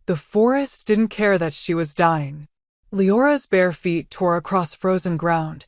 The forest didn't care that she was dying. Leora's bare feet tore across frozen ground.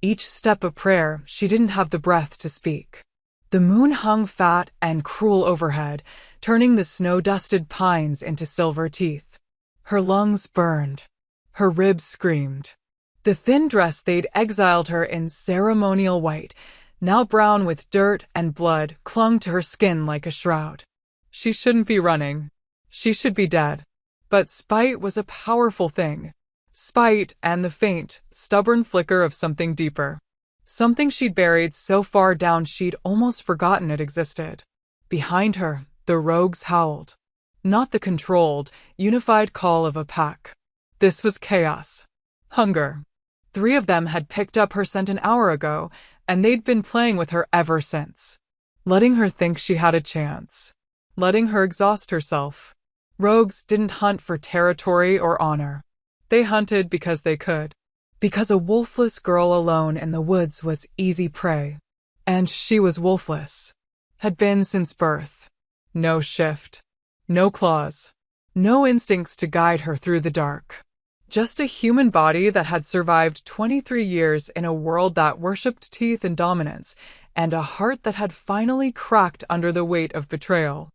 Each step a prayer, she didn't have the breath to speak. The moon hung fat and cruel overhead, turning the snow-dusted pines into silver teeth. Her lungs burned. Her ribs screamed. The thin dress they'd exiled her in, ceremonial white, now brown with dirt and blood, clung to her skin like a shroud. She shouldn't be running. She should be dead. But spite was a powerful thing. Spite and the faint, stubborn flicker of something deeper. Something she'd buried so far down she'd almost forgotten it existed. Behind her, the rogues howled. Not the controlled, unified call of a pack. This was chaos. Hunger. 3 of them had picked up her scent an hour ago, and they'd been playing with her ever since. Letting her think she had a chance. Letting her exhaust herself. Rogues didn't hunt for territory or honor. They hunted because they could. Because a wolfless girl alone in the woods was easy prey. And she was wolfless. Had been since birth. No shift. No claws. No instincts to guide her through the dark. Just a human body that had survived 23 years in a world that worshipped teeth and dominance, and a heart that had finally cracked under the weight of betrayal.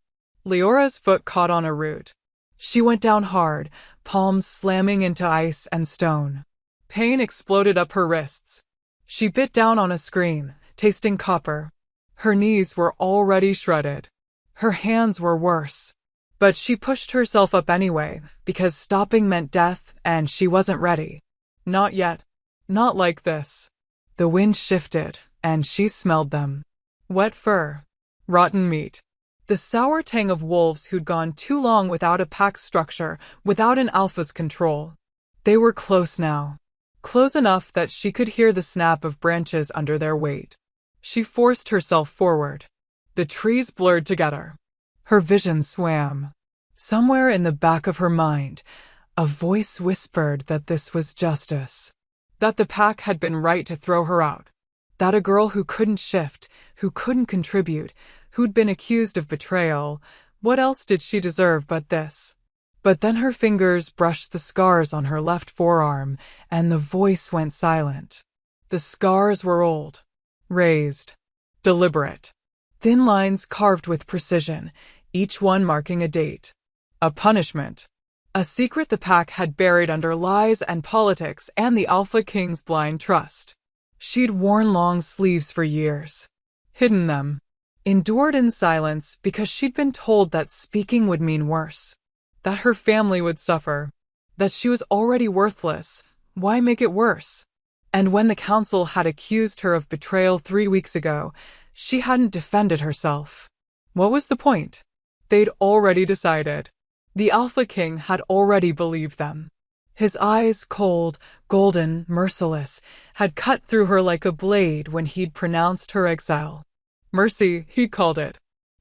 Leora's foot caught on a root. She went down hard, palms slamming into ice and stone. Pain exploded up her wrists. She bit down on a scream, tasting copper. Her knees were already shredded. Her hands were worse. But she pushed herself up anyway, because stopping meant death, and she wasn't ready. Not yet. Not like this. The wind shifted, and she smelled them. Wet fur. Rotten meat. The sour tang of wolves who'd gone too long without a pack structure, without an alpha's control. They were close now. Close enough that she could hear the snap of branches under their weight. She forced herself forward. The trees blurred together. Her vision swam. Somewhere in the back of her mind, a voice whispered that this was justice. That the pack had been right to throw her out. That a girl who couldn't shift, who couldn't contribute, who'd been accused of betrayal, what else did she deserve but this? But then her fingers brushed the scars on her left forearm, and the voice went silent. The scars were old. Raised. Deliberate. Thin lines carved with precision, each one marking a date. A punishment. A secret the pack had buried under lies and politics and the Alpha King's blind trust. She'd worn long sleeves for years. Hidden them. Endured in silence because she'd been told that speaking would mean worse. That her family would suffer. That she was already worthless. Why make it worse? And when the council had accused her of betrayal 3 weeks ago, she hadn't defended herself. What was the point? They'd already decided. The Alpha King had already believed them. His eyes, cold, golden, merciless, had cut through her like a blade when he'd pronounced her exile. Mercy, he called it.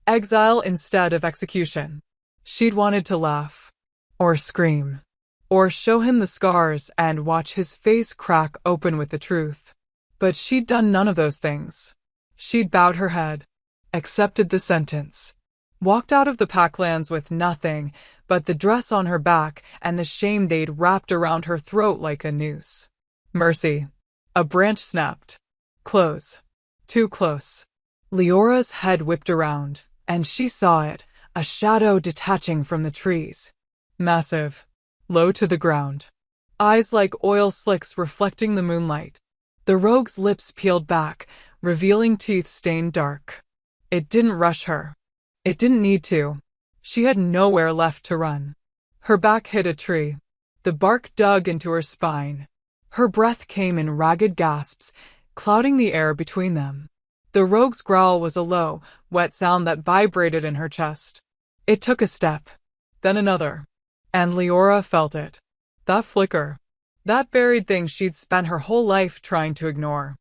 Exile instead of execution. She'd wanted to laugh. Or scream. Or show him the scars and watch his face crack open with the truth. But she'd done none of those things. She'd bowed her head. Accepted the sentence. Walked out of the packlands with nothing but the dress on her back and the shame they'd wrapped around her throat like a noose. Mercy. A branch snapped. Close. Too close. Leora's head whipped around, and she saw it, a shadow detaching from the trees. Massive. Low to the ground. Eyes like oil slicks reflecting the moonlight. The rogue's lips peeled back, revealing teeth stained dark. It didn't rush her. It didn't need to. She had nowhere left to run. Her back hit a tree. The bark dug into her spine. Her breath came in ragged gasps, clouding the air between them. The rogue's growl was a low, wet sound that vibrated in her chest. It took a step. Then another. And Leora felt it. That flicker. That buried thing she'd spent her whole life trying to ignore.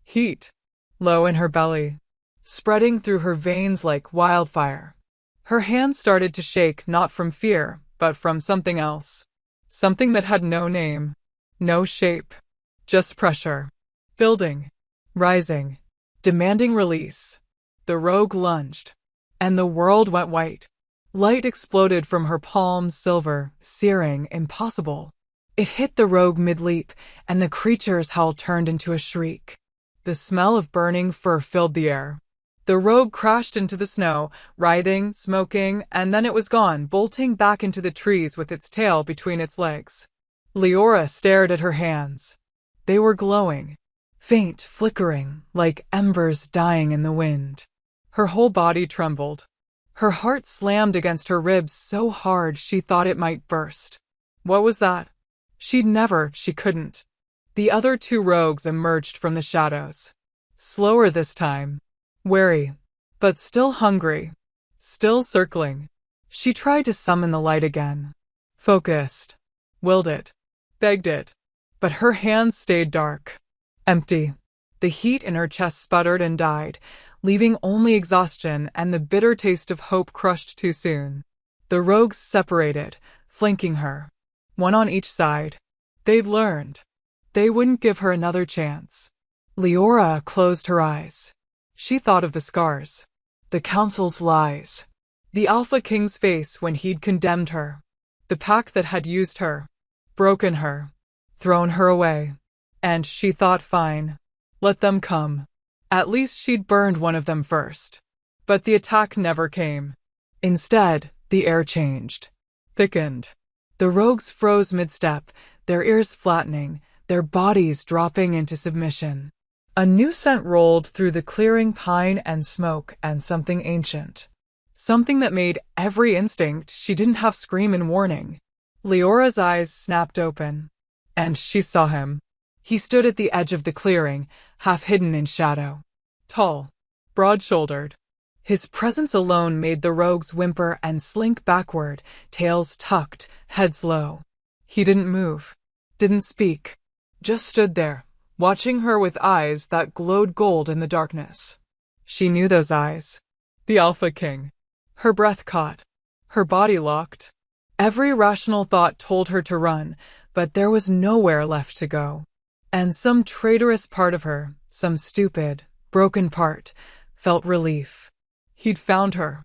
Heat. Low in her belly. Spreading through her veins like wildfire. Her hands started to shake not from fear, but from something else. Something that had no name. No shape. Just pressure. Building. Rising. Demanding release. The rogue lunged. And the world went white. Light exploded from her palms, silver, searing, impossible. It hit the rogue mid-leap, and the creature's howl turned into a shriek. The smell of burning fur filled the air. The rogue crashed into the snow, writhing, smoking, and then it was gone, bolting back into the trees with its tail between its legs. Leora stared at her hands. They were glowing, faint, flickering, like embers dying in the wind. Her whole body trembled. Her heart slammed against her ribs so hard she thought it might burst. What was that? She couldn't. The other two rogues emerged from the shadows. Slower this time. Wary. But still hungry. Still circling. She tried to summon the light again. Focused. Willed it. Begged it. But her hands stayed dark. Empty. The heat in her chest sputtered and died, leaving only exhaustion and the bitter taste of hope crushed too soon. The rogues separated, flanking her. One on each side. They'd learned. They wouldn't give her another chance. Leora closed her eyes. She thought of the scars. The Council's lies. The Alpha King's face when he'd condemned her. The pack that had used her. Broken her. Thrown her away. And she thought, fine. Let them come. At least she'd burned one of them first. But the attack never came. Instead, the air changed. Thickened. The rogues froze mid-step, their ears flattening, their bodies dropping into submission. A new scent rolled through the clearing, pine and smoke, and something ancient. Something that made every instinct she didn't have scream in warning. Leora's eyes snapped open. And she saw him. He stood at the edge of the clearing, half hidden in shadow. Tall. Broad-shouldered. His presence alone made the rogues whimper and slink backward, tails tucked, heads low. He didn't move. Didn't speak. Just stood there, watching her with eyes that glowed gold in the darkness. She knew those eyes. The Alpha King. Her breath caught. Her body locked. Every rational thought told her to run, but there was nowhere left to go. And some traitorous part of her, some stupid, broken part, felt relief. He'd found her.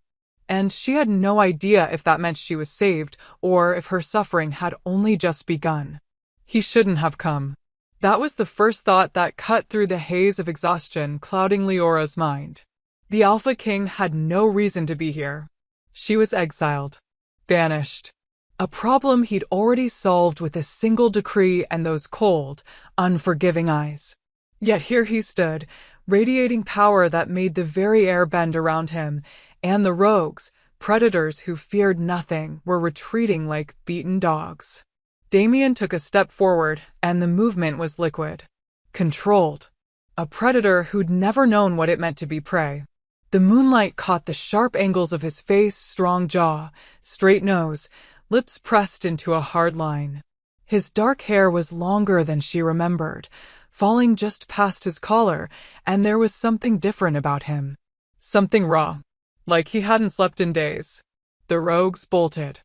And she had no idea if that meant she was saved or if her suffering had only just begun. He shouldn't have come. That was the first thought that cut through the haze of exhaustion clouding Leora's mind. The Alpha King had no reason to be here. She was exiled. Banished. A problem he'd already solved with a single decree and those cold, unforgiving eyes. Yet here he stood, radiating power that made the very air bend around him, and the rogues, predators who feared nothing, were retreating like beaten dogs. Damien took a step forward, and the movement was liquid. Controlled. A predator who'd never known what it meant to be prey. The moonlight caught the sharp angles of his face, strong jaw, straight nose, lips pressed into a hard line. His dark hair was longer than she remembered, falling just past his collar, and there was something different about him. Something raw. Like he hadn't slept in days. The rogues bolted.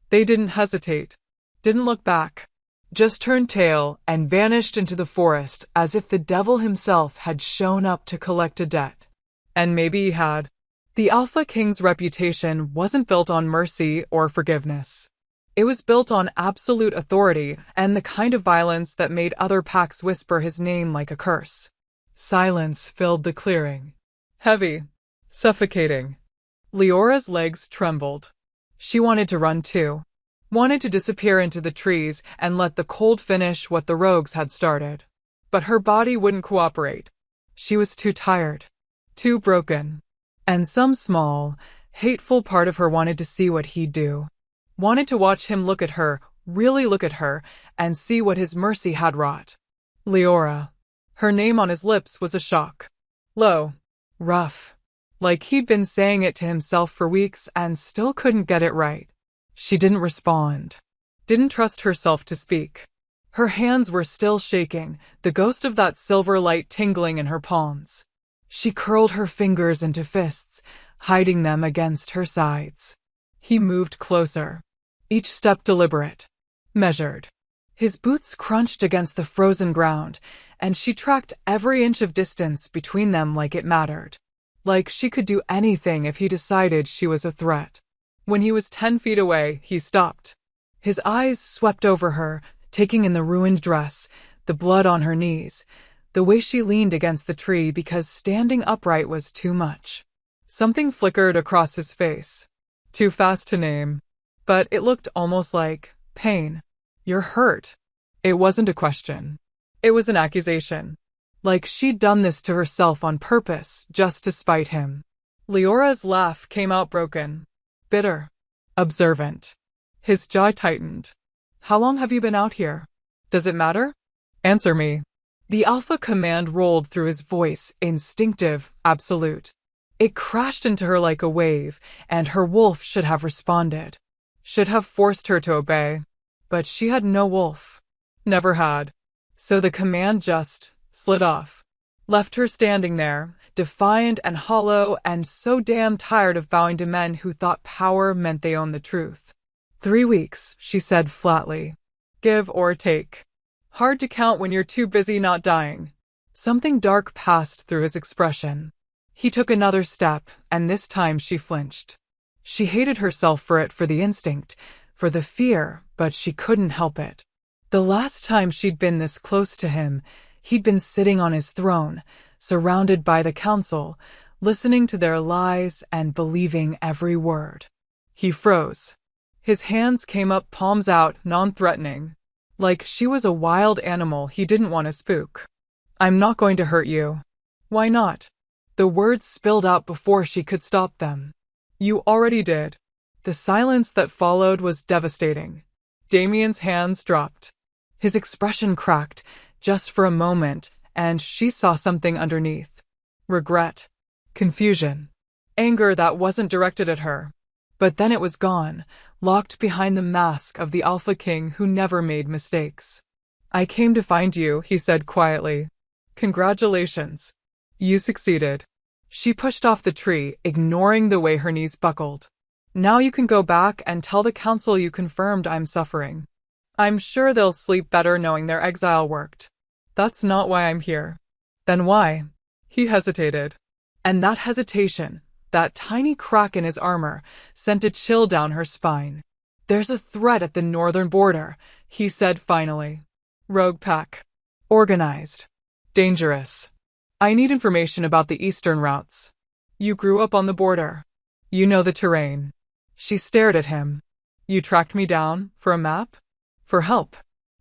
They didn't hesitate. Didn't look back. Just turned tail and vanished into the forest as if the devil himself had shown up to collect a debt. And maybe he had. The Alpha King's reputation wasn't built on mercy or forgiveness. It was built on absolute authority and the kind of violence that made other packs whisper his name like a curse. Silence filled the clearing. Heavy. Suffocating. Leora's legs trembled. She wanted to run too. Wanted to disappear into the trees and let the cold finish what the rogues had started. But her body wouldn't cooperate. She was too tired. Too broken. And some small, hateful part of her wanted to see what he'd do. Wanted to watch him look at her, really look at her, and see what his mercy had wrought. Leora. Her name on his lips was a shock. Low. Rough. Like he'd been saying it to himself for weeks and still couldn't get it right. She didn't respond. Didn't trust herself to speak. Her hands were still shaking, the ghost of that silver light tingling in her palms. She curled her fingers into fists, hiding them against her sides. He moved closer. Each step deliberate. Measured. His boots crunched against the frozen ground, and she tracked every inch of distance between them like it mattered. Like she could do anything if he decided she was a threat. When he was 10 feet away, he stopped. His eyes swept over her, taking in the ruined dress, the blood on her knees, the way she leaned against the tree because standing upright was too much. Something flickered across his face. Too fast to name. But it looked almost like pain. You're hurt. It wasn't a question. It was an accusation. Like she'd done this to herself on purpose, just to spite him. Leora's laugh came out broken. Bitter. Observant. His jaw tightened. How long have you been out here? Does it matter? Answer me. The alpha command rolled through his voice, instinctive, absolute. It crashed into her like a wave, and her wolf should have responded. Should have forced her to obey. But she had no wolf. Never had. So the command just slid off. Left her standing there, defiant and hollow and so damn tired of bowing to men who thought power meant they owned the truth. 3 weeks, she said flatly. Give or take. Hard to count when you're too busy not dying. Something dark passed through his expression. He took another step, and this time she flinched. She hated herself for the instinct, for the fear, but she couldn't help it. The last time she'd been this close to him, he'd been sitting on his throne, surrounded by the council, listening to their lies and believing every word. He froze. His hands came up, palms out, non-threatening. Like she was a wild animal he didn't want to spook. I'm not going to hurt you. Why not? The words spilled out before she could stop them. You already did. The silence that followed was devastating. Damien's hands dropped. His expression cracked, just for a moment, and she saw something underneath. Regret. Confusion. Anger that wasn't directed at her. But then it was gone, locked behind the mask of the Alpha King who never made mistakes. I came to find you, he said quietly. Congratulations. You succeeded. She pushed off the tree, ignoring the way her knees buckled. Now you can go back and tell the council you confirmed I'm suffering. I'm sure they'll sleep better knowing their exile worked. That's not why I'm here. Then why? He hesitated. And that hesitation, that tiny crack in his armor, sent a chill down her spine. There's a threat at the northern border, he said finally. Rogue pack. Organized. Dangerous. I need information about the eastern routes. You grew up on the border. You know the terrain. She stared at him. You tracked me down, for a map? For help.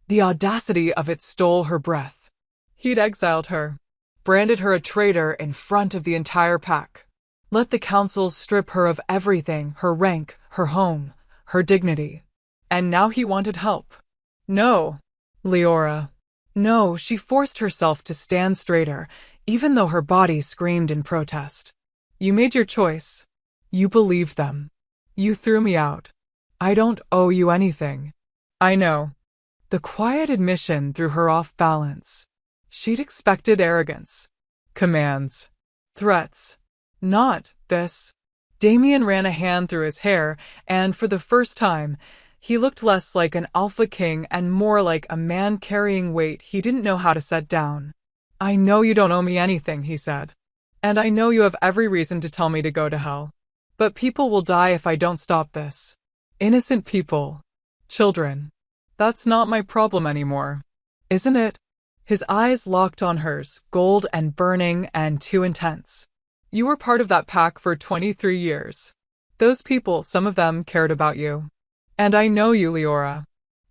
The audacity of it stole her breath. He'd exiled her. Branded her a traitor in front of the entire pack. Let the council strip her of everything, her rank, her home, her dignity. And now he wanted help. No, Leora. No, she forced herself to stand straighter, even though her body screamed in protest. You made your choice. You believed them. You threw me out. I don't owe you anything. I know. The quiet admission threw her off balance. She'd expected arrogance. Commands. Threats. Not this. Damien ran a hand through his hair, and for the first time, he looked less like an alpha king and more like a man carrying weight he didn't know how to set down. I know you don't owe me anything, he said. And I know you have every reason to tell me to go to hell. But people will die if I don't stop this. Innocent people. Children. That's not my problem anymore. Isn't it? His eyes locked on hers, gold and burning and too intense. You were part of that pack for 23 years. Those people, some of them, cared about you. And I know you, Leora.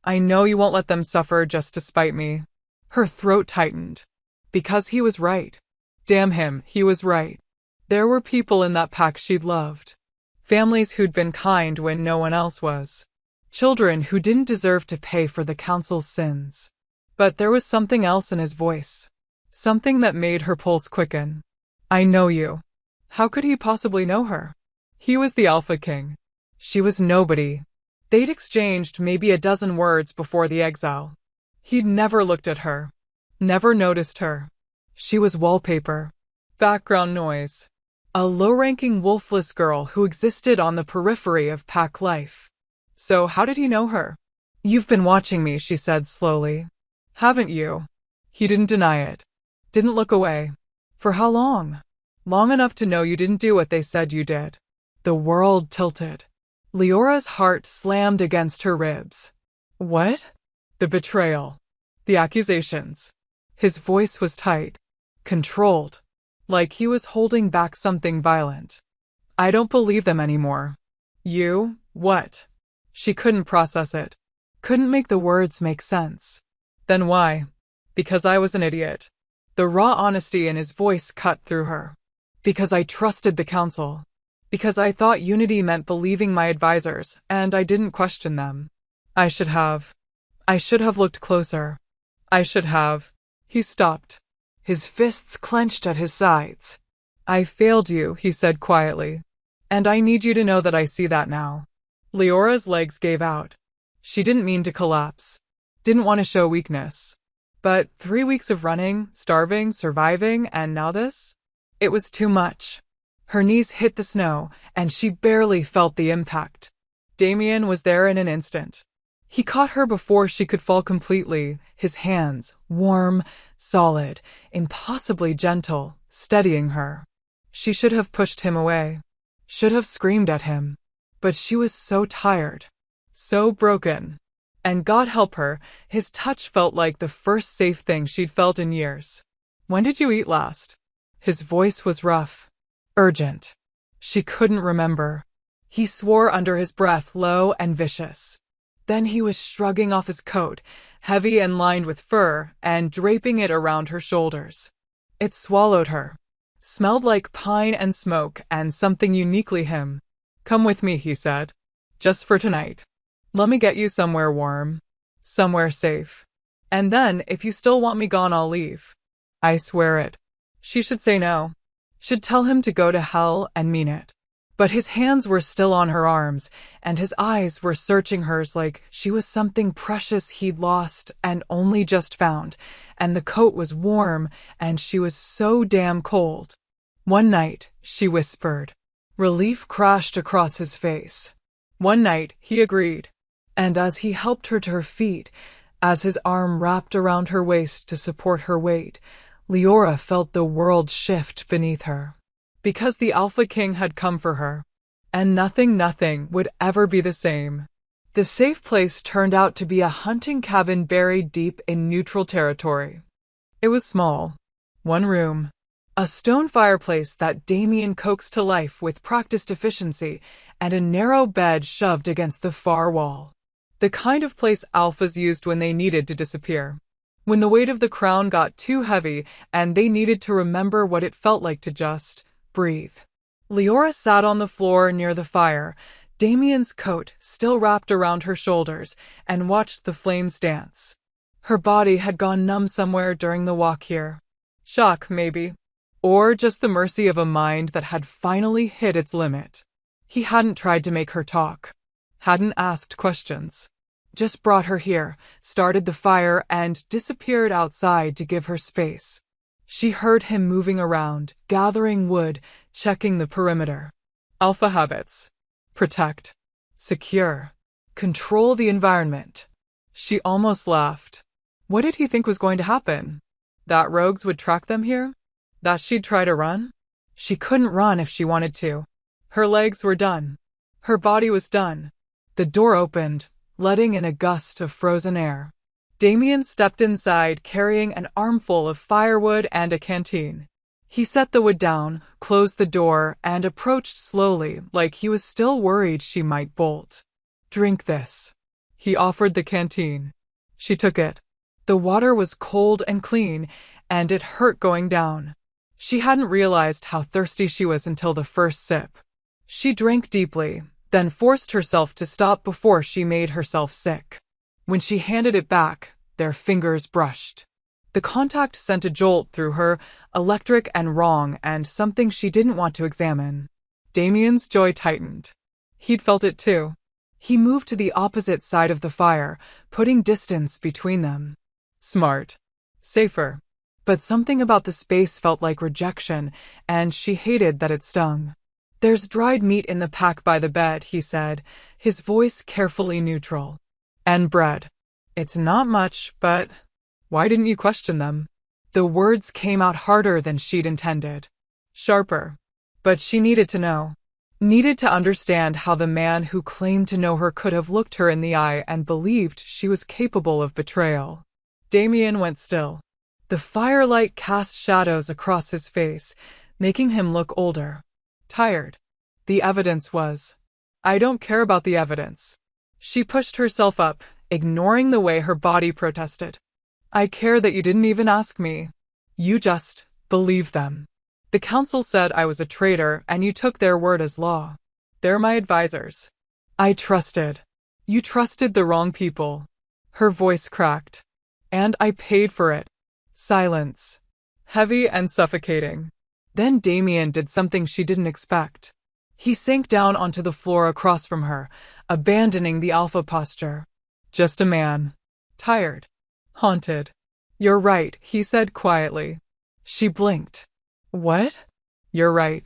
I know you won't let them suffer just to spite me. Her throat tightened. Because he was right. Damn him, he was right. There were people in that pack she'd loved. Families who'd been kind when no one else was. Children who didn't deserve to pay for the council's sins. But there was something else in his voice. Something that made her pulse quicken. I know you. How could he possibly know her? He was the Alpha King. She was nobody. They'd exchanged maybe a dozen words before the exile. He'd never looked at her. Never noticed her. She was wallpaper. Background noise. A low-ranking wolfless girl who existed on the periphery of pack life. So how did he know her? You've been watching me, she said slowly. Haven't you? He didn't deny it. Didn't look away. For how long? Long enough to know you didn't do what they said you did. The world tilted. Leora's heart slammed against her ribs. What? The betrayal. The accusations. His voice was tight, controlled, like he was holding back something violent. I don't believe them anymore. You? What? She couldn't process it. Couldn't make the words make sense. Then why? Because I was an idiot. The raw honesty in his voice cut through her. Because I trusted the council. Because I thought unity meant believing my advisors, and I didn't question them. I should have looked closer. I should have. He stopped. His fists clenched at his sides. I failed you, he said quietly. And I need you to know that I see that now. Leora's legs gave out. She didn't mean to collapse. Didn't want to show weakness. But 3 weeks of running, starving, surviving, and now this? It was too much. Her knees hit the snow, and she barely felt the impact. Damien was there in an instant. He caught her before she could fall completely, his hands, warm, solid, impossibly gentle, steadying her. She should have pushed him away. Should have screamed at him. But she was so tired. So broken. And God help her, his touch felt like the first safe thing she'd felt in years. When did you eat last? His voice was rough. Urgent. She couldn't remember. He swore under his breath, low and vicious. Then he was shrugging off his coat, heavy and lined with fur, and draping it around her shoulders. It swallowed her. Smelled like pine and smoke and something uniquely him. Come with me, he said. Just for tonight. Let me get you somewhere warm. Somewhere safe. And then, if you still want me gone, I'll leave. I swear it. She should say no. Should tell him to go to hell and mean it. But his hands were still on her arms, and his eyes were searching hers like she was something precious he'd lost and only just found, and the coat was warm, and she was so damn cold. One night, she whispered. Relief crashed across his face. One night, he agreed. And as he helped her to her feet, as his arm wrapped around her waist to support her weight, Leora felt the world shift beneath her. Because the Alpha King had come for her. And nothing would ever be the same. The safe place turned out to be a hunting cabin buried deep in neutral territory. It was small. 1 room. A stone fireplace that Damien coaxed to life with practiced efficiency, and a narrow bed shoved against the far wall. The kind of place alphas used when they needed to disappear. When the weight of the crown got too heavy and they needed to remember what it felt like to just breathe. Leora sat on the floor near the fire, Damien's coat still wrapped around her shoulders, and watched the flames dance. Her body had gone numb somewhere during the walk here. Shock, maybe. Or just the mercy of a mind that had finally hit its limit. He hadn't tried to make her talk. Hadn't asked questions. Just brought her here, started the fire, and disappeared outside to give her space. She heard him moving around, gathering wood, checking the perimeter. Alpha habits. Protect. Secure. Control the environment. She almost laughed. What did he think was going to happen? That rogues would track them here? That she'd try to run? She couldn't run if she wanted to. Her legs were done. Her body was done. The door opened, letting in a gust of frozen air. Damien stepped inside carrying an armful of firewood and a canteen. He set the wood down, closed the door, and approached slowly like he was still worried she might bolt. Drink this. He offered the canteen. She took it. The water was cold and clean, and it hurt going down. She hadn't realized how thirsty she was until the first sip. She drank deeply, then forced herself to stop before she made herself sick. When she handed it back, their fingers brushed. The contact sent a jolt through her, electric and wrong, and something she didn't want to examine. Damien's jaw tightened. He'd felt it too. He moved to the opposite side of the fire, putting distance between them. Smart. Safer. But something about the space felt like rejection, and she hated that it stung. There's dried meat in the pack by the bed, he said, his voice carefully neutral. And bread. It's not much, but why didn't you question them? The words came out harder than she'd intended. Sharper. But she needed to know. Needed to understand how the man who claimed to know her could have looked her in the eye and believed she was capable of betrayal. Damien went still. The firelight cast shadows across his face, making him look older. Tired. The evidence was. I don't care about the evidence. She pushed herself up, ignoring the way her body protested. I care that you didn't even ask me. You just believe them. The council said I was a traitor and you took their word as law. They're my advisors. I trusted. You trusted the wrong people. Her voice cracked. And I paid for it. Silence. Heavy and suffocating. Then Damien did something she didn't expect. He sank down onto the floor across from her, abandoning the alpha posture. Just a man. Tired. Haunted. You're right, he said quietly. She blinked. What? You're right.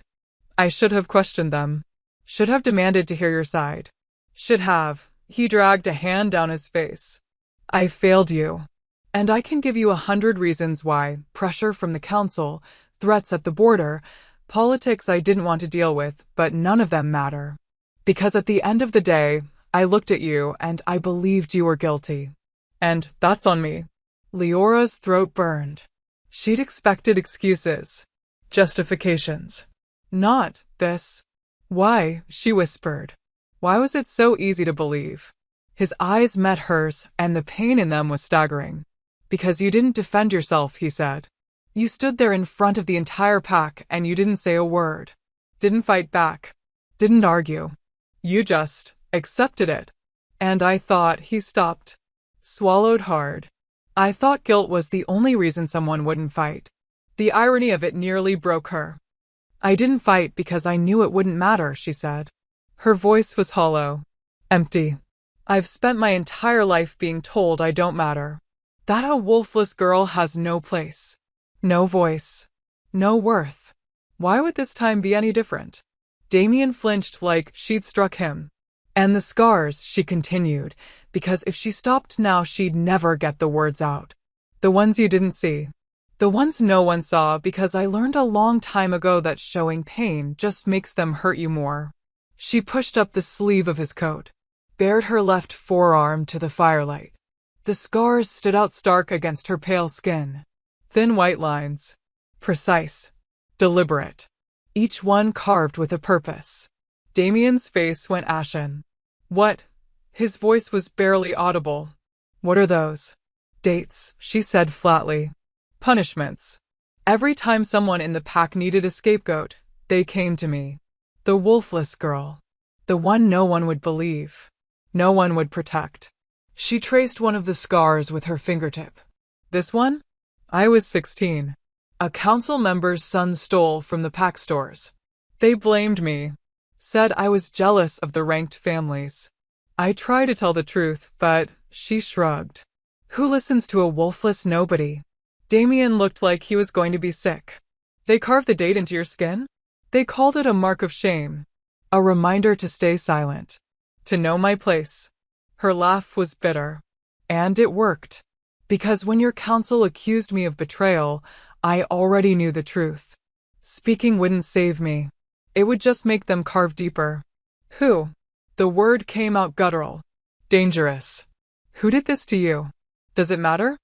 I should have questioned them. Should have demanded to hear your side. Should have. He dragged a hand down his face. I failed you. And I can give you 100 reasons why. Pressure from the council, threats at the border, politics I didn't want to deal with, but none of them matter. Because at the end of the day, I looked at you and I believed you were guilty. And that's on me. Leora's throat burned. She'd expected excuses. Justifications. Not this. Why? She whispered. Why was it so easy to believe? His eyes met hers, and the pain in them was staggering. Because you didn't defend yourself, he said. You stood there in front of the entire pack and you didn't say a word. Didn't fight back. Didn't argue. You just accepted it. And I thought, he stopped. Swallowed hard. I thought guilt was the only reason someone wouldn't fight. The irony of it nearly broke her. I didn't fight because I knew it wouldn't matter, she said. Her voice was hollow. Empty. I've spent my entire life being told I don't matter. That a wolfless girl has no place. No voice. No worth. Why would this time be any different? Damien flinched like she'd struck him. And the scars, she continued, because if she stopped now she'd never get the words out. The ones you didn't see. The ones no one saw, because I learned a long time ago that showing pain just makes them hurt you more. She pushed up the sleeve of his coat, bared her left forearm to the firelight. The scars stood out stark against her pale skin. Thin white lines. Precise. Deliberate. Each one carved with a purpose. Damien's face went ashen. What? His voice was barely audible. What are those? Dates, she said flatly. Punishments. Every time someone in the pack needed a scapegoat, they came to me. The wolfless girl. The one no one would believe. No one would protect. She traced one of the scars with her fingertip. This one? I was 16. A council member's son stole from the pack stores. They blamed me. Said I was jealous of the ranked families. I tried to tell the truth, but she shrugged. Who listens to a wolfless nobody? Damien looked like he was going to be sick. They carved the date into your skin? They called it a mark of shame. A reminder to stay silent. To know my place. Her laugh was bitter. And it worked. Because when your counsel accused me of betrayal, I already knew the truth. Speaking wouldn't save me. It would just make them carve deeper. Who? The word came out guttural. Dangerous. Who did this to you? Does it matter?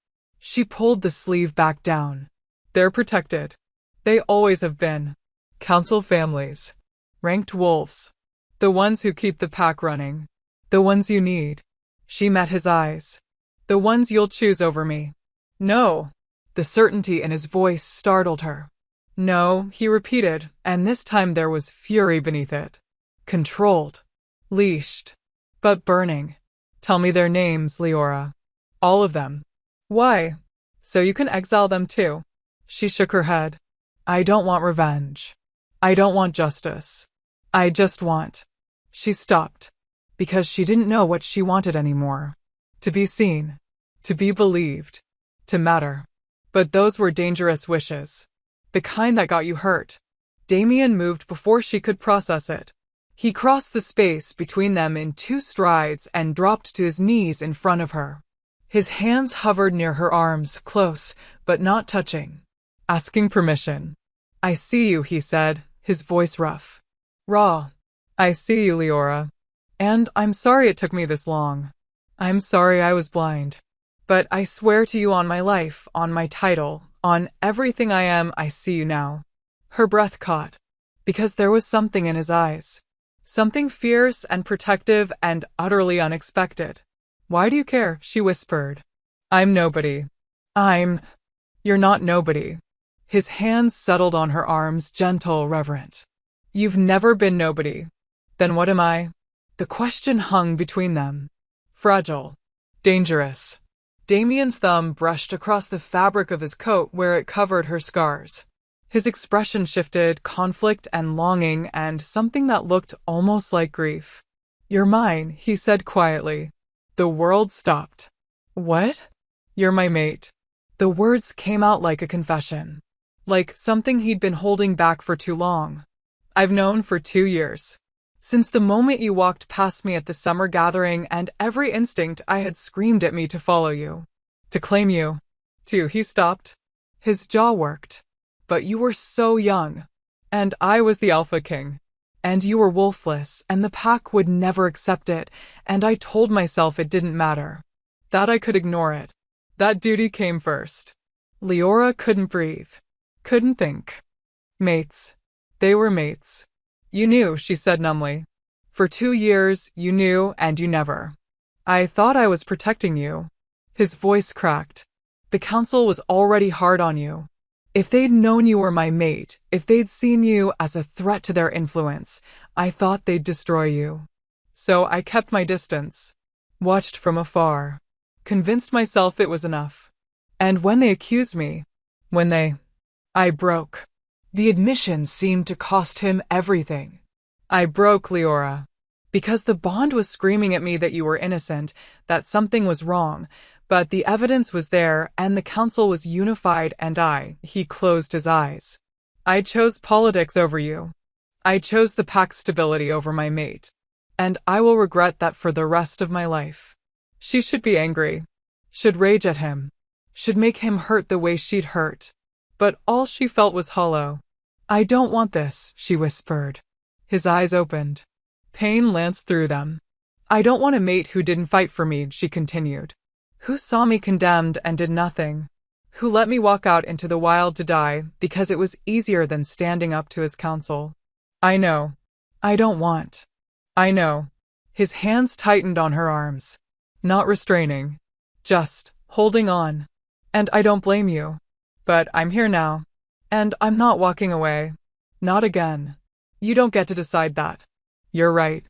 She pulled the sleeve back down. They're protected. They always have been. Council families. Ranked wolves. The ones who keep the pack running. The ones you need. She met his eyes. The ones you'll choose over me. No. The certainty in his voice startled her. No, he repeated, and this time there was fury beneath it. Controlled. Leashed. But burning. Tell me their names, Leora. All of them. Why? So you can exile them too. She shook her head. I don't want revenge. I don't want justice. I just want. She stopped. Because she didn't know what she wanted anymore. To be seen. To be believed. To matter. But those were dangerous wishes. The kind that got you hurt. Damien moved before she could process it. He crossed the space between them in 2 strides and dropped to his knees in front of her. His hands hovered near her arms, close, but not touching. Asking permission. I see you, he said, his voice rough. Raw. I see you, Leora. And I'm sorry it took me this long. I'm sorry I was blind. But I swear to you on my life, on my title, on everything I am, I see you now. Her breath caught, because there was something in his eyes. Something fierce and protective and utterly unexpected. Why do you care? She whispered. I'm nobody. You're not nobody. His hands settled on her arms, gentle, reverent. You've never been nobody. Then what am I? The question hung between them. Fragile. Dangerous. Damien's thumb brushed across the fabric of his coat where it covered her scars. His expression shifted, conflict and longing and something that looked almost like grief. You're mine, he said quietly. The world stopped. What? You're my mate. The words came out like a confession. Like something he'd been holding back for too long. I've known for 2 years. Since the moment you walked past me at the summer gathering and every instinct I had screamed at me to follow you. To claim you. He stopped. His jaw worked. But you were so young. And I was the Alpha King. And you were wolfless, and the pack would never accept it, and I told myself it didn't matter. That I could ignore it. That duty came first. Leora couldn't breathe. Couldn't think. Mates. They were mates. You knew, she said numbly. For 2 years, you knew, and you never. I thought I was protecting you. His voice cracked. The council was already hard on you. If they'd known you were my mate, if they'd seen you as a threat to their influence, I thought they'd destroy you. So I kept my distance. Watched from afar. Convinced myself it was enough. And when they accused me, I broke. The admission seemed to cost him everything. I broke, Leora. Because the bond was screaming at me that you were innocent, that something was wrong, but the evidence was there and the council was unified and he closed his eyes. I chose politics over you. I chose the pack's stability over my mate. And I will regret that for the rest of my life. She should be angry. Should rage at him. Should make him hurt the way she'd hurt. But all she felt was hollow. I don't want this, she whispered. His eyes opened. Pain lanced through them. I don't want a mate who didn't fight for me, she continued. Who saw me condemned and did nothing. Who let me walk out into the wild to die because it was easier than standing up to his counsel. I know. I don't want. I know. His hands tightened on her arms. Not restraining. Just holding on. And I don't blame you. But I'm here now. And I'm not walking away. Not again. You don't get to decide that. You're right.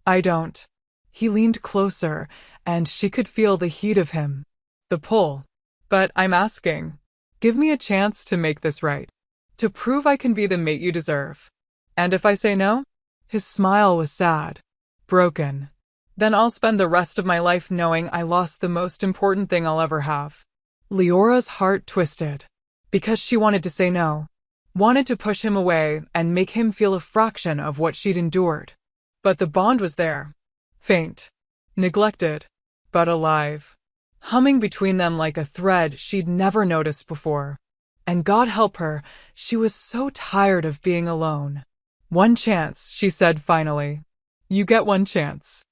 I don't. He leaned closer, and she could feel the heat of him. The pull. But I'm asking. Give me a chance to make this right. To prove I can be the mate you deserve. And if I say no? His smile was sad. Broken. Then I'll spend the rest of my life knowing I lost the most important thing I'll ever have. Leora's heart twisted. Because she wanted to say no. Wanted to push him away and make him feel a fraction of what she'd endured. But the bond was there. Faint. Neglected. But alive. Humming between them like a thread she'd never noticed before. And God help her, she was so tired of being alone. One chance, she said finally. You get one chance.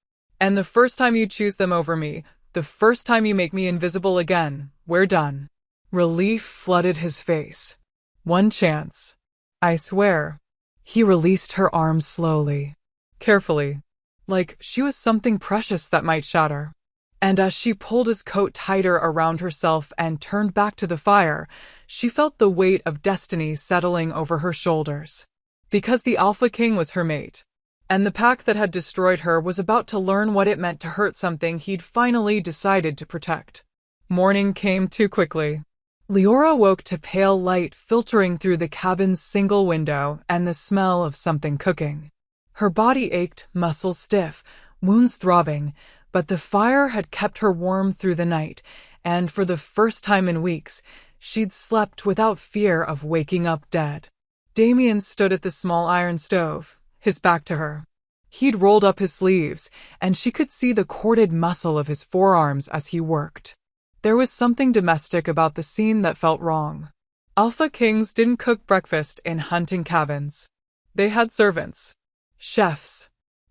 And the first time you choose them over me, the first time you make me invisible again, we're done. Relief flooded his face. One chance. I swear. He released her arms slowly. Carefully. Like she was something precious that might shatter. And as she pulled his coat tighter around herself and turned back to the fire, she felt the weight of destiny settling over her shoulders. Because the Alpha King was her mate. And the pack that had destroyed her was about to learn what it meant to hurt something he'd finally decided to protect. Morning came too quickly. Leora woke to pale light filtering through the cabin's single window and the smell of something cooking. Her body ached, muscles stiff, wounds throbbing, but the fire had kept her warm through the night, and for the first time in weeks, she'd slept without fear of waking up dead. Damien stood at the small iron stove, his back to her. He'd rolled up his sleeves, and she could see the corded muscle of his forearms as he worked. There was something domestic about the scene that felt wrong. Alpha Kings didn't cook breakfast in hunting cabins. They had servants. Chefs.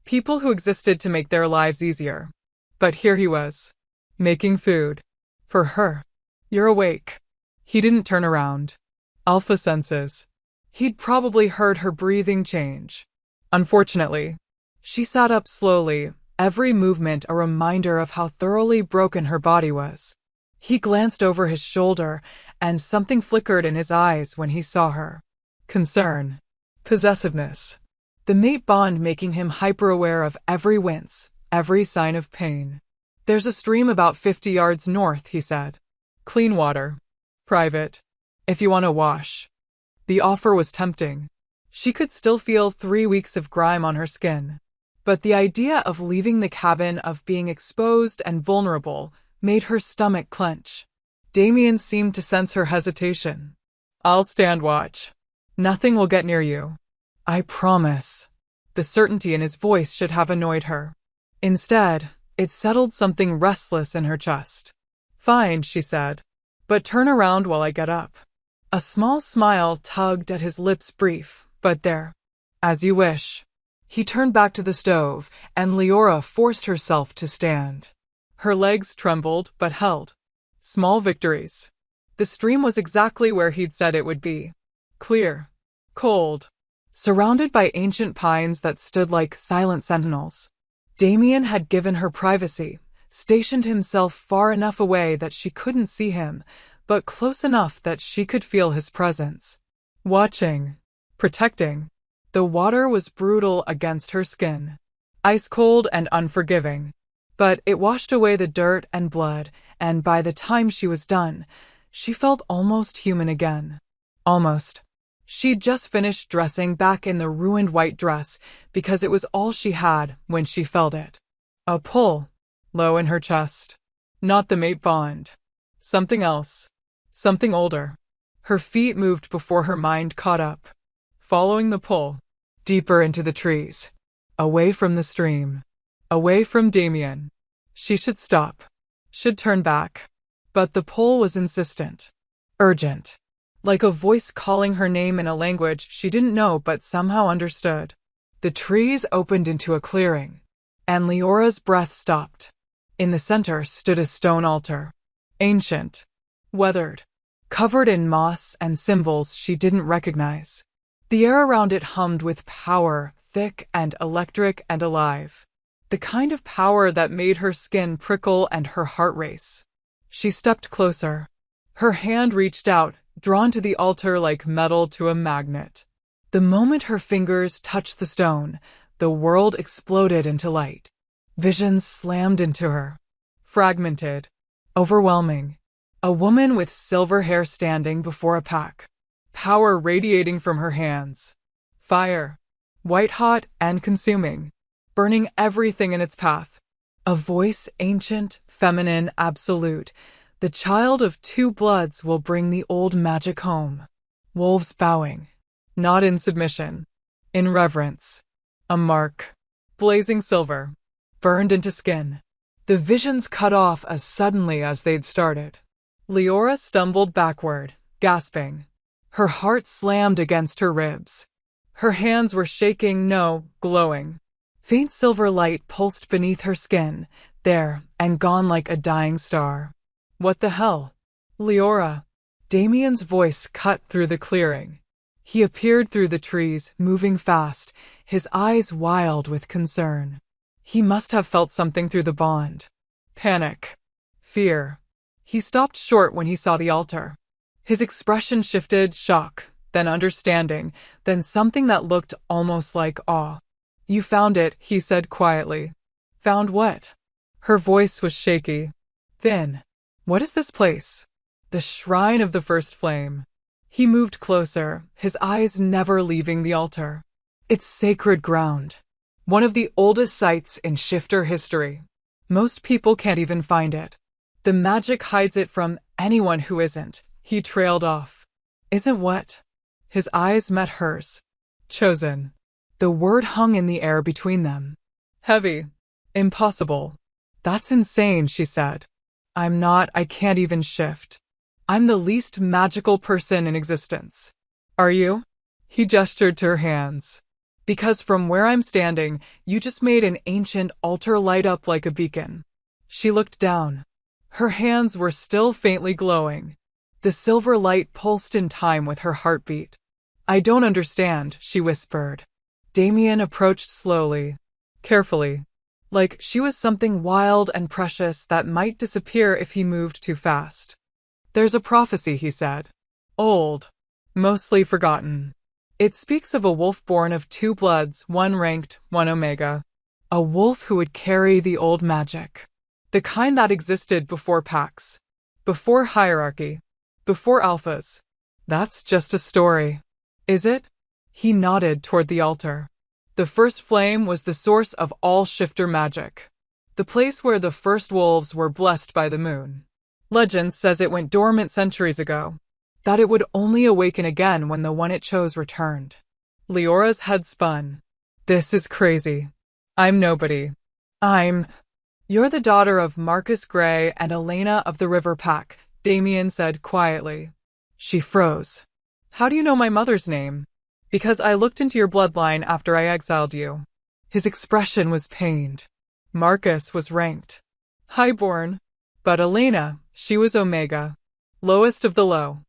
People who existed to make their lives easier. But here he was, making food. For her. You're awake. He didn't turn around. Alpha senses. He'd probably heard her breathing change. Unfortunately, she sat up slowly, every movement a reminder of how thoroughly broken her body was. He glanced over his shoulder, and something flickered in his eyes when he saw her. Concern. Possessiveness. The mate bond making him hyper-aware of every wince, every sign of pain. There's a stream about 50 yards north, he said. Clean water. Private. If you want to wash. The offer was tempting. She could still feel 3 weeks of grime on her skin. But the idea of leaving the cabin, of being exposed and vulnerable, made her stomach clench. Damien seemed to sense her hesitation. I'll stand watch. Nothing will get near you. I promise. The certainty in his voice should have annoyed her. Instead, it settled something restless in her chest. Fine, she said. But turn around while I get up. A small smile tugged at his lips, brief, but there. As you wish. He turned back to the stove, and Leora forced herself to stand. Her legs trembled, but held. Small victories. The stream was exactly where he'd said it would be. Clear. Cold. Surrounded by ancient pines that stood like silent sentinels. Damien had given her privacy, stationed himself far enough away that she couldn't see him, but close enough that she could feel his presence. Watching. Protecting. The water was brutal against her skin. Ice-cold and unforgiving. But it washed away the dirt and blood, and by the time she was done, she felt almost human again. Almost. She'd just finished dressing back in the ruined white dress because it was all she had when she felt it. A pull, low in her chest. Not the mate bond. Something else. Something older. Her feet moved before her mind caught up. Following the pull. Deeper into the trees. Away from the stream. Away from Damien. She should stop. Should turn back. But the pull was insistent. Urgent. Like a voice calling her name in a language she didn't know but somehow understood. The trees opened into a clearing, and Leora's breath stopped. In the center stood a stone altar. Ancient. Weathered. Covered in moss and symbols she didn't recognize. The air around it hummed with power, thick and electric and alive. The kind of power that made her skin prickle and her heart race. She stepped closer. Her hand reached out, drawn to the altar like metal to a magnet. The moment her fingers touched the stone, the world exploded into light. Visions slammed into her. Fragmented. Overwhelming. A woman with silver hair standing before a pack. Power radiating from her hands. Fire. White-hot and consuming. Burning everything in its path. A voice ancient, feminine, absolute. The child of two bloods will bring the old magic home. Wolves bowing. Not in submission. In reverence. A mark. Blazing silver. Burned into skin. The visions cut off as suddenly as they'd started. Leora stumbled backward, gasping. Her heart slammed against her ribs. Her hands were shaking, no, glowing. Faint silver light pulsed beneath her skin, there, and gone like a dying star. What the hell? Leora. Damien's voice cut through the clearing. He appeared through the trees, moving fast, his eyes wild with concern. He must have felt something through the bond. Panic. Fear. He stopped short when he saw the altar. His expression shifted, shock, then understanding, then something that looked almost like awe. You found it, he said quietly. Found what? Her voice was shaky. Thin. What is this place? The shrine of the first flame. He moved closer, his eyes never leaving the altar. It's sacred ground. One of the oldest sites in shifter history. Most people can't even find it. The magic hides it from anyone who isn't. He trailed off. Isn't what? His eyes met hers. Chosen. The word hung in the air between them. Heavy. Impossible. That's insane, she said. I can't even shift. I'm the least magical person in existence. Are you? He gestured to her hands. Because from where I'm standing, you just made an ancient altar light up like a beacon. She looked down. Her hands were still faintly glowing. The silver light pulsed in time with her heartbeat. I don't understand, she whispered. Damien approached slowly, carefully, like she was something wild and precious that might disappear if he moved too fast. There's a prophecy, he said. Old. Mostly forgotten. It speaks of a wolf born of two bloods, one ranked, one omega. A wolf who would carry the old magic. The kind that existed before packs. Before hierarchy. Before alphas. That's just a story. Is it? He nodded toward the altar. The first flame was the source of all shifter magic. The place where the first wolves were blessed by the moon. Legend says it went dormant centuries ago. That it would only awaken again when the one it chose returned. Leora's head spun. This is crazy. I'm nobody. You're the daughter of Marcus Gray and Elena of the River Pack, Damien said quietly. She froze. How do you know my mother's name? Because I looked into your bloodline after I exiled you. His expression was pained. Marcus was ranked highborn, but Elena, she was Omega, lowest of the low.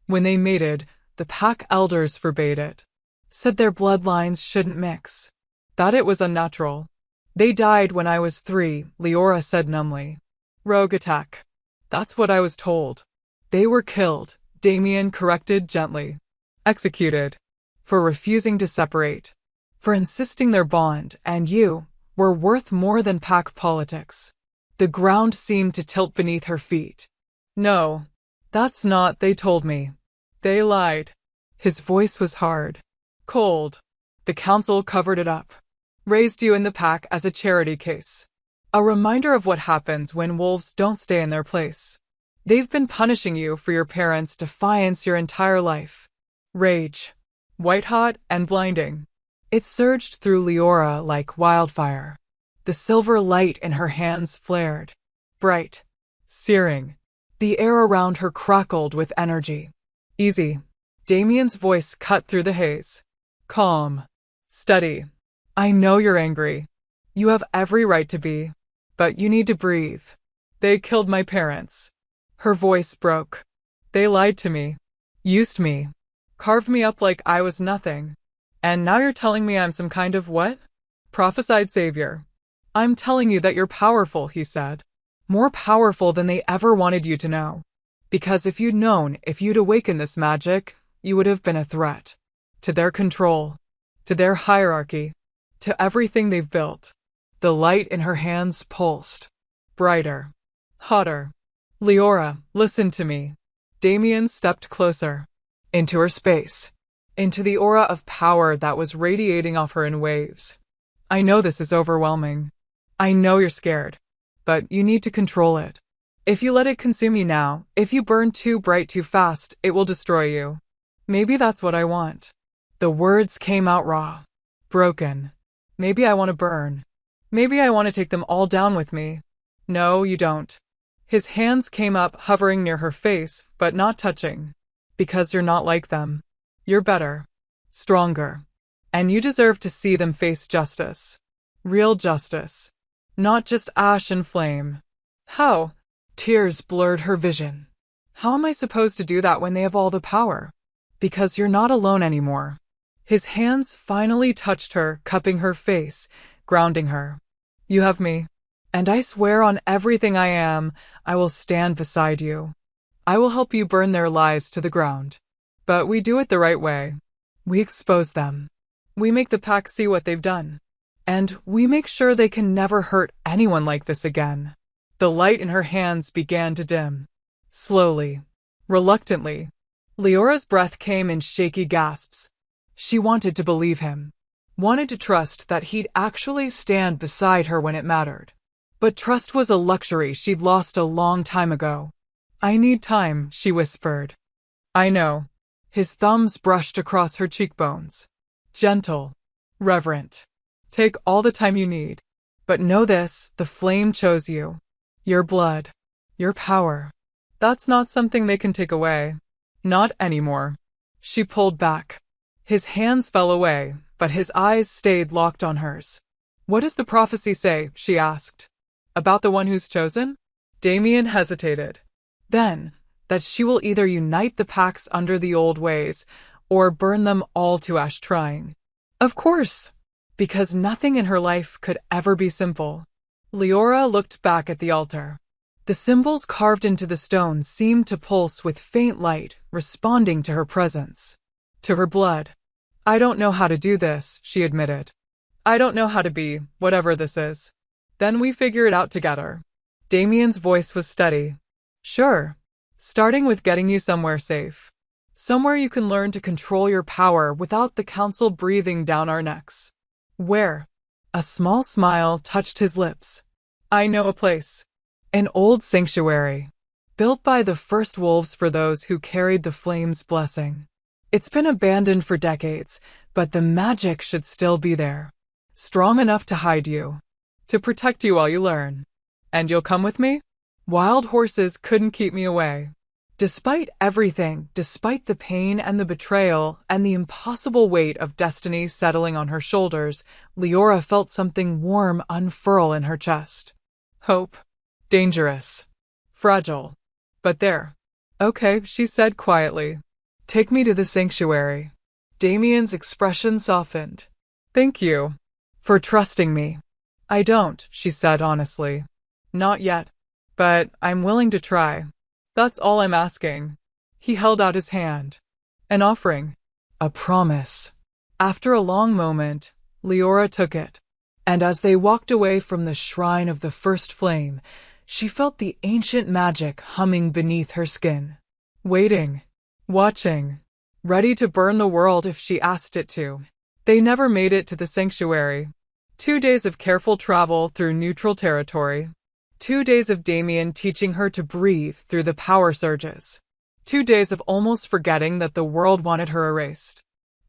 When they mated, the pack elders forbade it. Said their bloodlines shouldn't mix. That it was unnatural. They died when I was 3, Leora said numbly. Rogue attack. That's what I was told. They were killed, Damien corrected gently. Executed. For refusing to separate. For insisting their bond, and you, were worth more than pack politics. The ground seemed to tilt beneath her feet. No. That's not, they told me. They lied. His voice was hard. Cold. The council covered it up. Raised you in the pack as a charity case. A reminder of what happens when wolves don't stay in their place. They've been punishing you for your parents' defiance your entire life. Rage. White-hot and blinding. It surged through Leora like wildfire. The silver light in her hands flared. Bright. Searing. The air around her crackled with energy. Easy. Damien's voice cut through the haze. Calm. Steady. I know you're angry. You have every right to be. But you need to breathe. They killed my parents. Her voice broke. They lied to me. Used me. Carved me up like I was nothing. And now you're telling me I'm some kind of what? Prophesied savior. I'm telling you that you're powerful, he said. More powerful than they ever wanted you to know. Because if you'd awakened this magic, you would have been a threat. To their control. To their hierarchy. To everything they've built. The light in her hands pulsed. Brighter. Hotter. Leora, listen to me. Damien stepped closer. Into her space. Into the aura of power that was radiating off her in waves. I know this is overwhelming. I know you're scared. But you need to control it. If you let it consume you now, if you burn too bright too fast, it will destroy you. Maybe that's what I want. The words came out raw. Broken. Maybe I want to burn. Maybe I want to take them all down with me. No, you don't. His hands came up, hovering near her face, but not touching. Because you're not like them. You're better. Stronger. And you deserve to see them face justice. Real justice. Not just ash and flame. How? Tears blurred her vision. How am I supposed to do that when they have all the power? Because you're not alone anymore. His hands finally touched her, cupping her face, grounding her. You have me. And I swear on everything I am, I will stand beside you. I will help you burn their lies to the ground. But we do it the right way. We expose them. We make the pack see what they've done. And we make sure they can never hurt anyone like this again. The light in her hands began to dim. Slowly. Reluctantly. Leora's breath came in shaky gasps. She wanted to believe him. Wanted to trust that he'd actually stand beside her when it mattered. But trust was a luxury she'd lost a long time ago. I need time, she whispered. I know. His thumbs brushed across her cheekbones. Gentle. Reverent. Take all the time you need. But know this, the flame chose you. Your blood. Your power. That's not something they can take away. Not anymore. She pulled back. His hands fell away, but his eyes stayed locked on hers. What does the prophecy say? She asked. About the one who's chosen? Damien hesitated. Then, that she will either unite the packs under the old ways, or burn them all to ash trying. Of course, because nothing in her life could ever be simple. Leora looked back at the altar. The symbols carved into the stone seemed to pulse with faint light, responding to her presence. To her blood. I don't know how to do this, she admitted. I don't know how to be, whatever this is. Then we figure it out together. Damien's voice was steady. Sure. Starting with getting you somewhere safe. Somewhere you can learn to control your power without the council breathing down our necks. Where? A small smile touched his lips. I know a place. An old sanctuary. Built by the first wolves for those who carried the flame's blessing. It's been abandoned for decades, but the magic should still be there. Strong enough to hide you. To protect you while you learn. And you'll come with me? Wild horses couldn't keep me away. Despite everything, despite the pain and the betrayal and the impossible weight of destiny settling on her shoulders, Leora felt something warm unfurl in her chest. Hope. Dangerous. Fragile. But there. Okay, she said quietly. Take me to the sanctuary. Damien's expression softened. Thank you. For trusting me. I don't, she said honestly. Not yet. But I'm willing to try. That's all I'm asking. He held out his hand. An offering. A promise. After a long moment, Leora took it. And as they walked away from the shrine of the first flame, she felt the ancient magic humming beneath her skin. Waiting. Watching. Ready to burn the world if she asked it to. They never made it to the sanctuary. 2 days of careful travel through neutral territory. 2 days of Damien teaching her to breathe through the power surges. 2 days of almost forgetting that the world wanted her erased.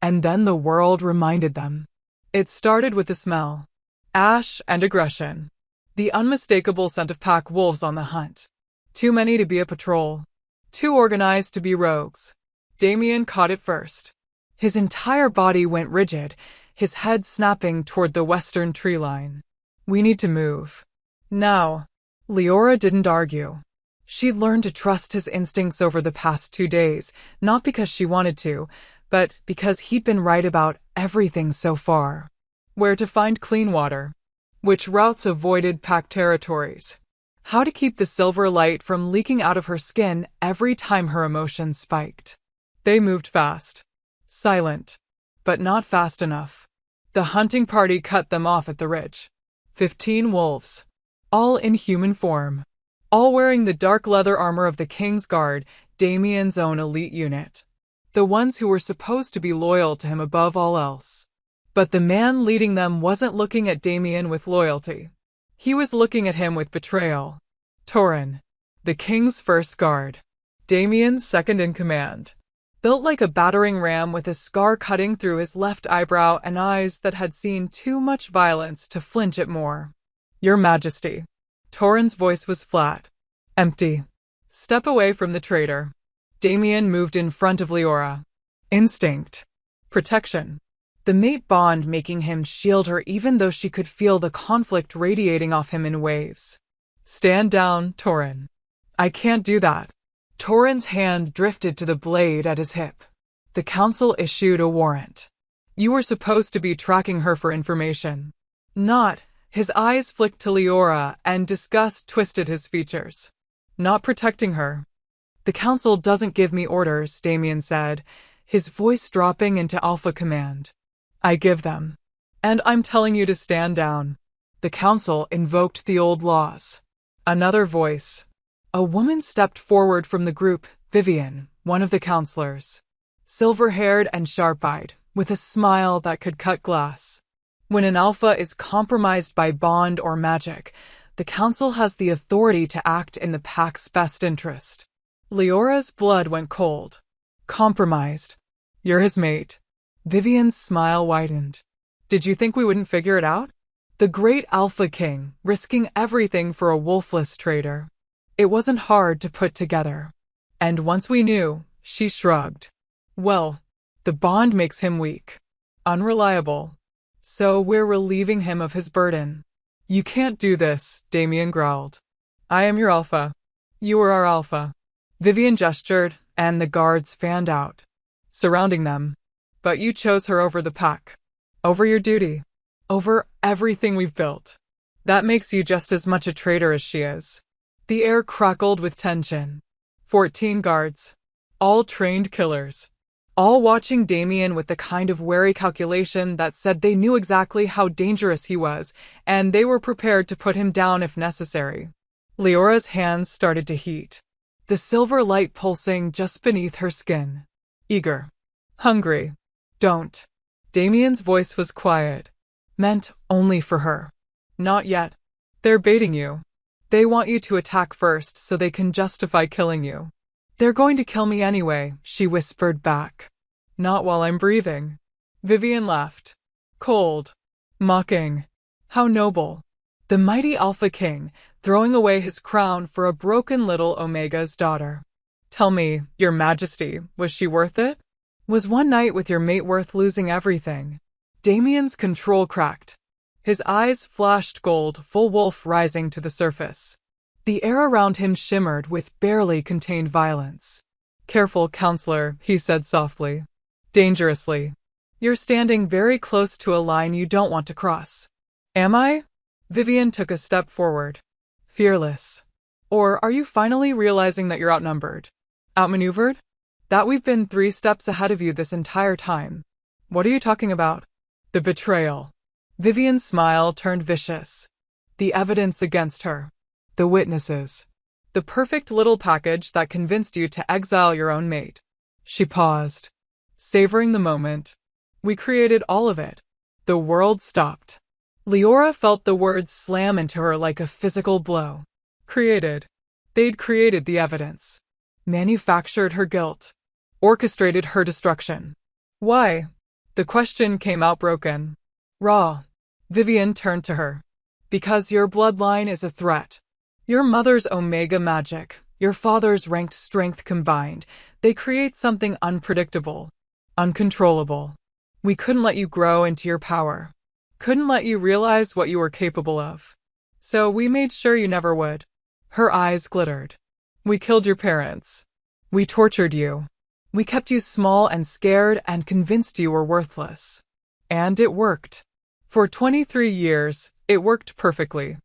And then the world reminded them. It started with the smell. Ash and aggression. The unmistakable scent of pack wolves on the hunt. Too many to be a patrol. Too organized to be rogues. Damien caught it first. His entire body went rigid, his head snapping toward the western tree line. We need to move. Now. Leora didn't argue. She'd learned to trust his instincts over the past 2 days, not because she wanted to, but because he'd been right about everything so far. Where to find clean water. Which routes avoided packed territories. How to keep the silver light from leaking out of her skin every time her emotions spiked. They moved fast. Silent. But not fast enough. The hunting party cut them off at the ridge. 15 wolves. All in human form. All wearing the dark leather armor of the King's Guard, Damien's own elite unit. The ones who were supposed to be loyal to him above all else. But the man leading them wasn't looking at Damien with loyalty. He was looking at him with betrayal. Torin. The King's first guard. Damien's second in command. Built like a battering ram with a scar cutting through his left eyebrow and eyes that had seen too much violence to flinch at more. Your Majesty. Torin's voice was flat. Empty. Step away from the traitor. Damien moved in front of Leora. Instinct. Protection. The mate bond making him shield her even though she could feel the conflict radiating off him in waves. Stand down, Torin. I can't do that. Torin's hand drifted to the blade at his hip. The council issued a warrant. You were supposed to be tracking her for information. Not. His eyes flicked to Leora and disgust twisted his features. Not protecting her. The council doesn't give me orders, Damien said, his voice dropping into alpha command. I give them. And I'm telling you to stand down. The council invoked the old laws. Another voice. A woman stepped forward from the group, Vivian, one of the counselors. Silver-haired and sharp-eyed, with a smile that could cut glass. When an alpha is compromised by bond or magic, the council has the authority to act in the pack's best interest. Leora's blood went cold. Compromised. You're his mate. Vivian's smile widened. Did you think we wouldn't figure it out? The great Alpha King, risking everything for a wolfless traitor. It wasn't hard to put together. And once we knew, she shrugged. Well, the bond makes him weak. unreliable. So we're relieving him of his burden. You can't do this, Damien growled. I am your alpha. You are our alpha. Vivian gestured, and the guards fanned out, surrounding them. But you chose her over the pack. Over your duty. Over everything we've built. That makes you just as much a traitor as she is. The air crackled with tension. 14 guards. All trained killers. All watching Damien with the kind of wary calculation that said they knew exactly how dangerous he was, and they were prepared to put him down if necessary. Leora's hands started to heat, the silver light pulsing just beneath her skin. Eager. Hungry. Don't. Damien's voice was quiet. Meant only for her. Not yet. They're baiting you. They want you to attack first so they can justify killing you. They're going to kill me anyway, she whispered back. Not while I'm breathing. Vivian laughed. Cold. Mocking. How noble. The mighty Alpha King, throwing away his crown for a broken little Omega's daughter. Tell me, Your Majesty, was she worth it? Was one night with your mate worth losing everything? Damien's control cracked. His eyes flashed gold, full wolf rising to the surface. The air around him shimmered with barely contained violence. Careful, counselor, he said softly. Dangerously. You're standing very close to a line you don't want to cross. Am I? Vivian took a step forward. Fearless. Or are you finally realizing that you're outnumbered? Outmaneuvered? That we've been 3 steps ahead of you this entire time. What are you talking about? The betrayal. Vivian's smile turned vicious. The evidence against her. The witnesses. The perfect little package that convinced you to exile your own mate. She paused, savoring the moment. We created all of it. The world stopped. Leora felt the words slam into her like a physical blow. Created. They'd created the evidence. Manufactured her guilt. Orchestrated her destruction. Why? The question came out broken. Raw. Vivian turned to her. Because your bloodline is a threat. Your mother's Omega magic, your father's ranked strength combined, they create something unpredictable, uncontrollable. We couldn't let you grow into your power. Couldn't let you realize what you were capable of. So we made sure you never would. Her eyes glittered. We killed your parents. We tortured you. We kept you small and scared and convinced you were worthless. And it worked. For 23 years, it worked perfectly.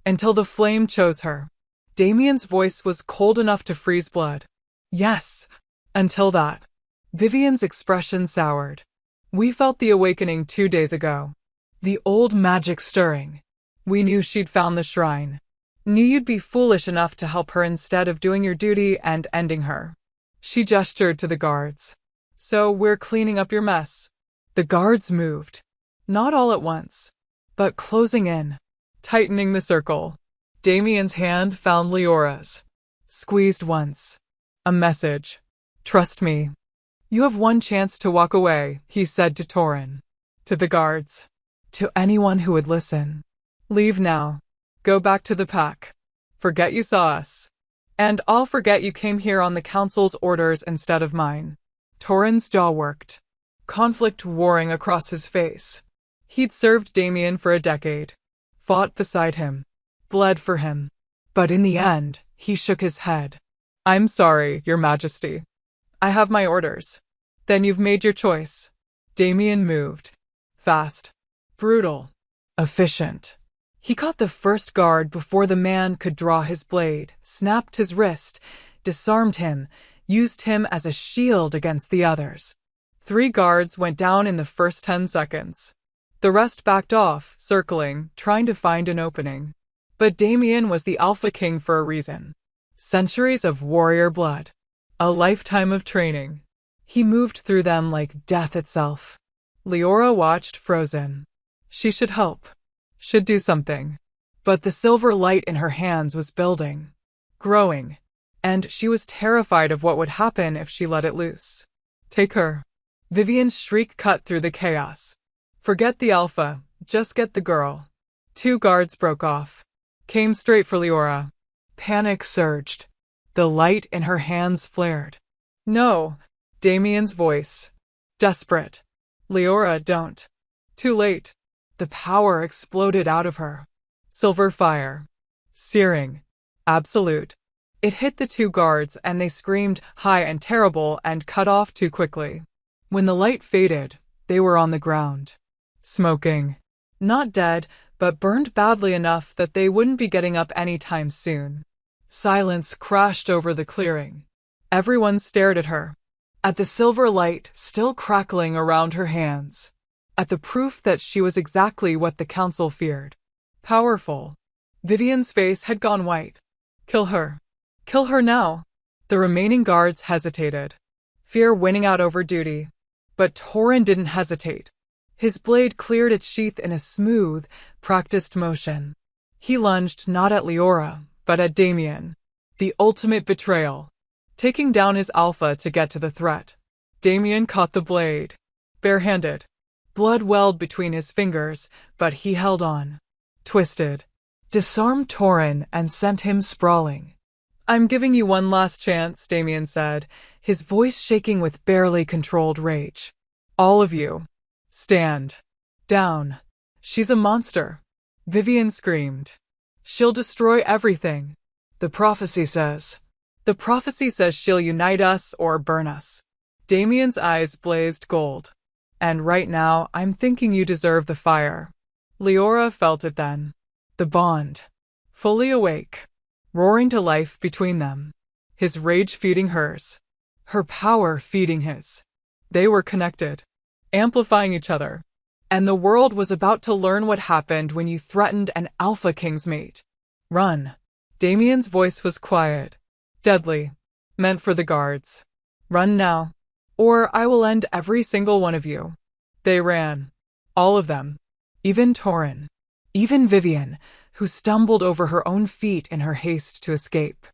Until the flame chose her. Damien's voice was cold enough to freeze blood. Yes. Until that. Vivian's expression soured. We felt the awakening 2 days ago. The old magic stirring. We knew she'd found the shrine. Knew you'd be foolish enough to help her instead of doing your duty and ending her. She gestured to the guards. So we're cleaning up your mess. The guards moved. Not all at once, but closing in. Tightening the circle. Damien's hand found Leora's. Squeezed once. A message. Trust me. You have one chance to walk away, he said to Torin. To the guards. To anyone who would listen. Leave now. Go back to the pack. Forget you saw us. And I'll forget you came here on the council's orders instead of mine. Torin's jaw worked. Conflict warring across his face. He'd served Damien for a decade. Fought beside him. Bled for him. But in the end, he shook his head. I'm sorry, Your Majesty. I have my orders. Then you've made your choice. Damien moved. Fast. Brutal. Efficient. He caught the first guard before the man could draw his blade, snapped his wrist, disarmed him, used him as a shield against the others. 3 guards went down in the first 10 seconds. The rest backed off, circling, trying to find an opening. But Damien was the Alpha King for a reason. Centuries of warrior blood. A lifetime of training. He moved through them like death itself. Leora watched frozen. She should help. Should do something. But the silver light in her hands was building. Growing. And she was terrified of what would happen if she let it loose. Take her. Vivian's shriek cut through the chaos. Forget the alpha, just get the girl. 2 guards broke off. Came straight for Leora. Panic surged. The light in her hands flared. No. Damien's voice. Desperate. Leora, don't. Too late. The power exploded out of her. Silver fire. Searing. Absolute. It hit the two guards and they screamed, high and terrible, and cut off too quickly. When the light faded, they were on the ground. Smoking. Not dead, but burned badly enough that they wouldn't be getting up anytime soon. Silence crashed over the clearing. Everyone stared at her. At the silver light still crackling around her hands. At the proof that she was exactly what the council feared. Powerful. Vivian's face had gone white. Kill her. Kill her now. The remaining guards hesitated. Fear winning out over duty. But Torin didn't hesitate. His blade cleared its sheath in a smooth, practiced motion. He lunged not at Leora, but at Damien. The ultimate betrayal. Taking down his alpha to get to the threat. Damien caught the blade. Barehanded. Blood welled between his fingers, but he held on. Twisted. Disarmed Torin and sent him sprawling. I'm giving you one last chance, Damien said, his voice shaking with barely controlled rage. All of you. Stand. Down. She's a monster. Vivian screamed. She'll destroy everything. The prophecy says. The prophecy says she'll unite us or burn us. Damien's eyes blazed gold. And right now, I'm thinking you deserve the fire. Leora felt it then. The bond. Fully awake. Roaring to life between them. His rage feeding hers. Her power feeding his. They were connected. Amplifying each other. And the world was about to learn what happened when you threatened an Alpha King's mate. Run. Damien's voice was quiet. Deadly. Meant for the guards. Run now. Or I will end every single one of you. They ran. All of them. Even Torin. Even Vivian, who stumbled over her own feet in her haste to escape.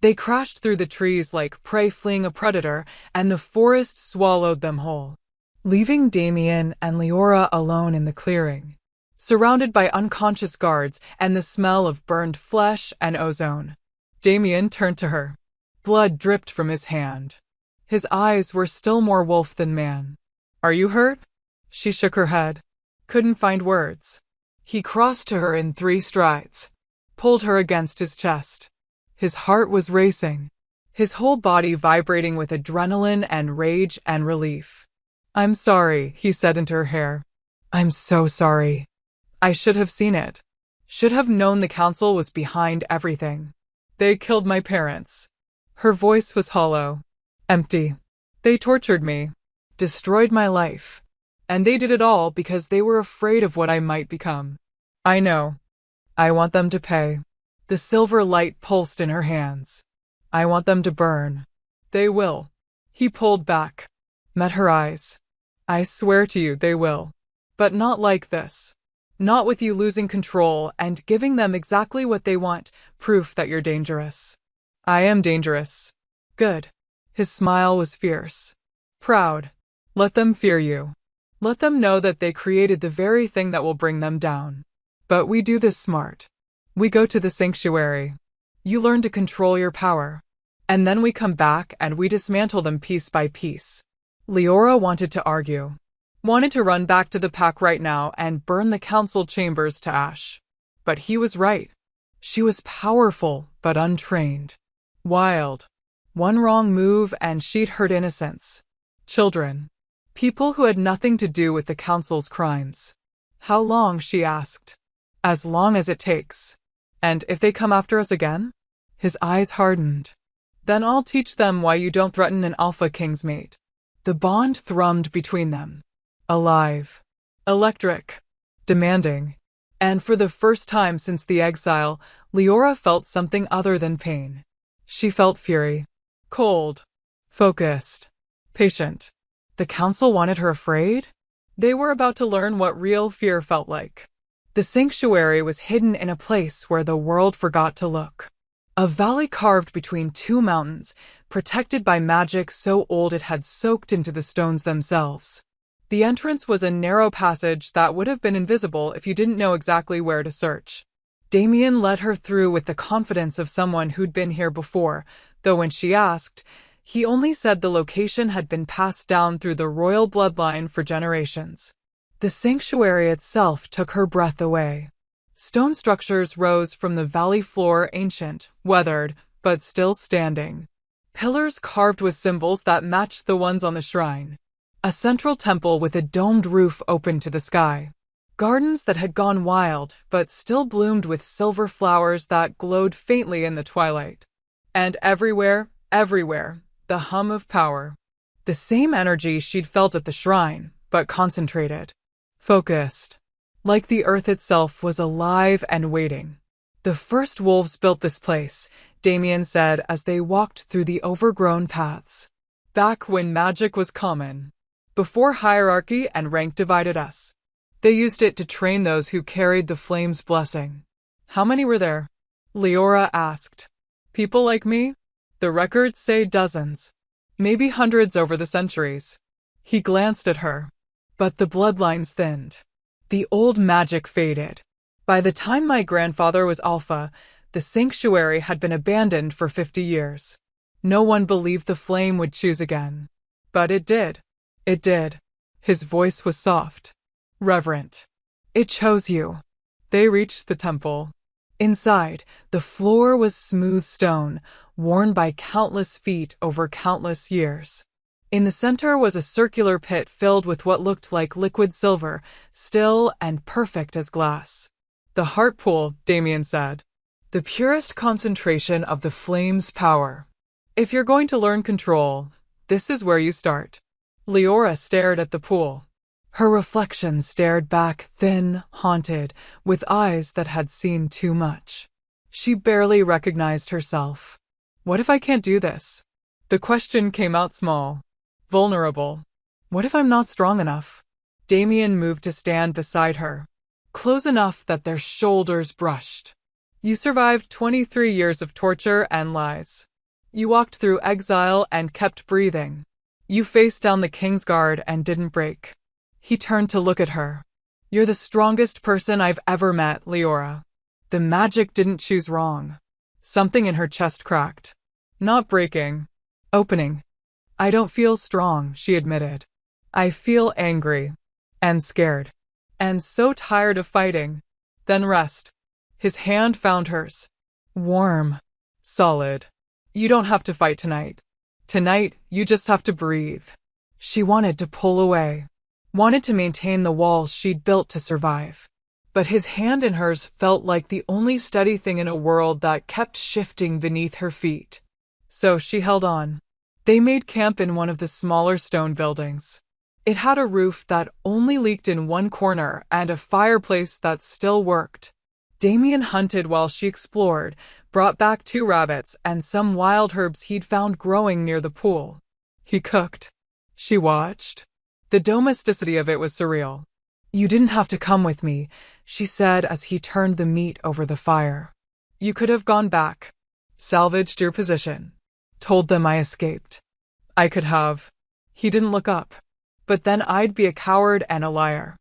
They crashed through the trees like prey fleeing a predator, and the forest swallowed them whole. Leaving Damien and Leora alone in the clearing, surrounded by unconscious guards and the smell of burned flesh and ozone. Damien turned to her. Blood dripped from his hand. His eyes were still more wolf than man. Are you hurt? She shook her head. Couldn't find words. He crossed to her in 3 strides, pulled her against his chest. His heart was racing, his whole body vibrating with adrenaline and rage and relief. I'm sorry, he said into her hair. I'm so sorry. I should have seen it. Should have known the council was behind everything. They killed my parents. Her voice was hollow, empty. They tortured me, destroyed my life. And they did it all because they were afraid of what I might become. I know. I want them to pay. The silver light pulsed in her hands. I want them to burn. They will. He pulled back, met her eyes. I swear to you they will. But not like this. Not with you losing control and giving them exactly what they want, proof that you're dangerous. I am dangerous. Good. His smile was fierce. Proud. Let them fear you. Let them know that they created the very thing that will bring them down. But we do this smart. We go to the sanctuary. You learn to control your power. And then we come back and we dismantle them piece by piece. Leora wanted to argue. Wanted to run back to the pack right now and burn the council chambers to ash. But he was right. She was powerful, but untrained. Wild. One wrong move and she'd hurt innocents. Children. People who had nothing to do with the council's crimes. How long, she asked. As long as it takes. And if they come after us again? His eyes hardened. Then I'll teach them why you don't threaten an Alpha King's mate. The bond thrummed between them. Alive. Electric. Demanding. And for the first time since the exile, Leora felt something other than pain. She felt fury. Cold. Focused. Patient. The council wanted her afraid? They were about to learn what real fear felt like. The sanctuary was hidden in a place where the world forgot to look. A valley carved between 2 mountains, protected by magic so old it had soaked into the stones themselves. The entrance was a narrow passage that would have been invisible if you didn't know exactly where to search. Damien led her through with the confidence of someone who'd been here before, though when she asked, He only said the location had been passed down through the royal bloodline for generations. The sanctuary itself took her breath away. Stone structures rose from the valley floor, ancient, weathered, but still standing. Pillars carved with symbols that matched the ones on the shrine. A central temple with a domed roof open to the sky. Gardens that had gone wild, but still bloomed with silver flowers that glowed faintly in the twilight. And everywhere, the hum of power. The same energy she'd felt at the shrine, but concentrated. Focused. Like the earth itself was alive and waiting. The first wolves built this place, Damien said as they walked through the overgrown paths. Back when magic was common. Before hierarchy and rank divided us. They used it to train those who carried the flame's blessing. How many were there? Leora asked. People like me? The records say dozens. Maybe hundreds over the centuries. He glanced at her. But the bloodlines thinned. The old magic faded. By the time my grandfather was Alpha, the sanctuary had been abandoned for 50 years. No one believed the flame would choose again. But it did. It did. His voice was soft. Reverent. It chose you. They reached the temple. Inside, the floor was smooth stone, worn by countless feet over countless years. In the center was a circular pit filled with what looked like liquid silver, still and perfect as glass. The heart pool, Damien said. The purest concentration of the flame's power. If you're going to learn control, this is where you start. Leora stared at the pool. Her reflection stared back, thin, haunted, with eyes that had seen too much. She barely recognized herself. What if I can't do this? The question came out small. Vulnerable. What if I'm not strong enough? Damien moved to stand beside her. Close enough that their shoulders brushed. You survived 23 years of torture and lies. You walked through exile and kept breathing. You faced down the Kingsguard and didn't break. He turned to look at her. You're the strongest person I've ever met, Leora. The magic didn't choose wrong. Something in her chest cracked. Not breaking. Opening. I don't feel strong, she admitted. I feel angry. And scared. And so tired of fighting. Then rest. His hand found hers. Warm. Solid. You don't have to fight tonight. Tonight, you just have to breathe. She wanted to pull away. Wanted to maintain the walls she'd built to survive. But his hand in hers felt like the only steady thing in a world that kept shifting beneath her feet. So she held on. They made camp in one of the smaller stone buildings. It had a roof that only leaked in one corner and a fireplace that still worked. Damien hunted while she explored, brought back 2 rabbits and some wild herbs he'd found growing near the pool. He cooked. She watched. The domesticity of it was surreal. You didn't have to come with me, she said as he turned the meat over the fire. You could have gone back. Salvaged your position. Told them I escaped. I could have. He didn't look up. But then I'd be a coward and a liar.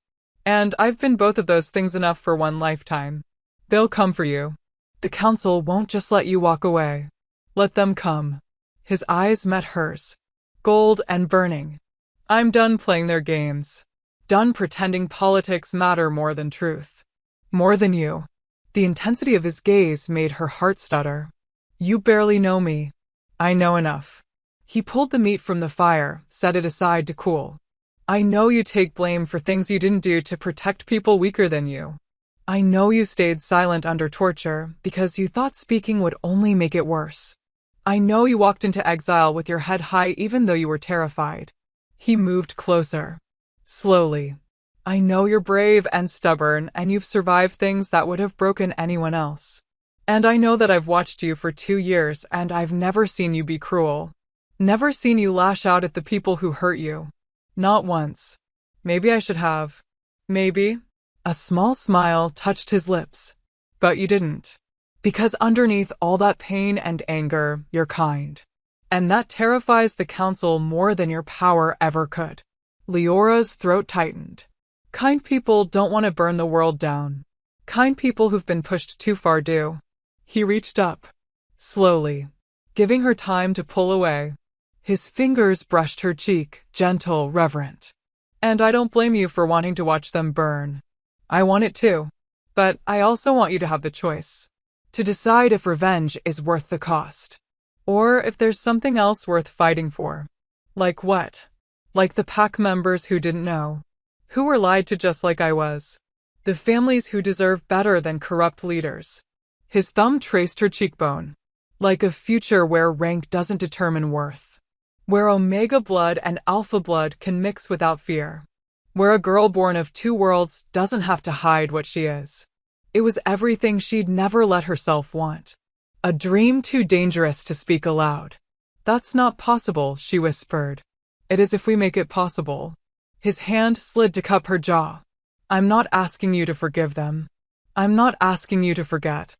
And I've been both of those things enough for one lifetime. They'll come for you. The council won't just let you walk away. Let them come. His eyes met hers. Gold and burning. I'm done playing their games. Done pretending politics matter more than truth. More than you. The intensity of his gaze made her heart stutter. You barely know me. I know enough. He pulled the meat from the fire, set it aside to cool. I know you take blame for things you didn't do to protect people weaker than you. I know you stayed silent under torture because you thought speaking would only make it worse. I know you walked into exile with your head high even though you were terrified. He moved closer. Slowly. I know you're brave and stubborn and you've survived things that would have broken anyone else. And I know that I've watched you for 2 years and I've never seen you be cruel. Never seen you lash out at the people who hurt you. Not once. Maybe I should have. Maybe. A small smile touched his lips. But you didn't. Because underneath all that pain and anger, you're kind. And that terrifies the council more than your power ever could. Leora's throat tightened. Kind people don't want to burn the world down. Kind people who've been pushed too far do. He reached up. Slowly. Giving her time to pull away. His fingers brushed her cheek, gentle, reverent. And I don't blame you for wanting to watch them burn. I want it too. But I also want you to have the choice. To decide if revenge is worth the cost. Or if there's something else worth fighting for. Like what? Like the pack members who didn't know. Who were lied to just like I was. The families who deserve better than corrupt leaders. His thumb traced her cheekbone. Like a future where rank doesn't determine worth. Where Omega blood and Alpha blood can mix without fear. Where a girl born of two worlds doesn't have to hide what she is. It was everything she'd never let herself want. A dream too dangerous to speak aloud. That's not possible, she whispered. It is if we make it possible. His hand slid to cup her jaw. I'm not asking you to forgive them. I'm not asking you to forget.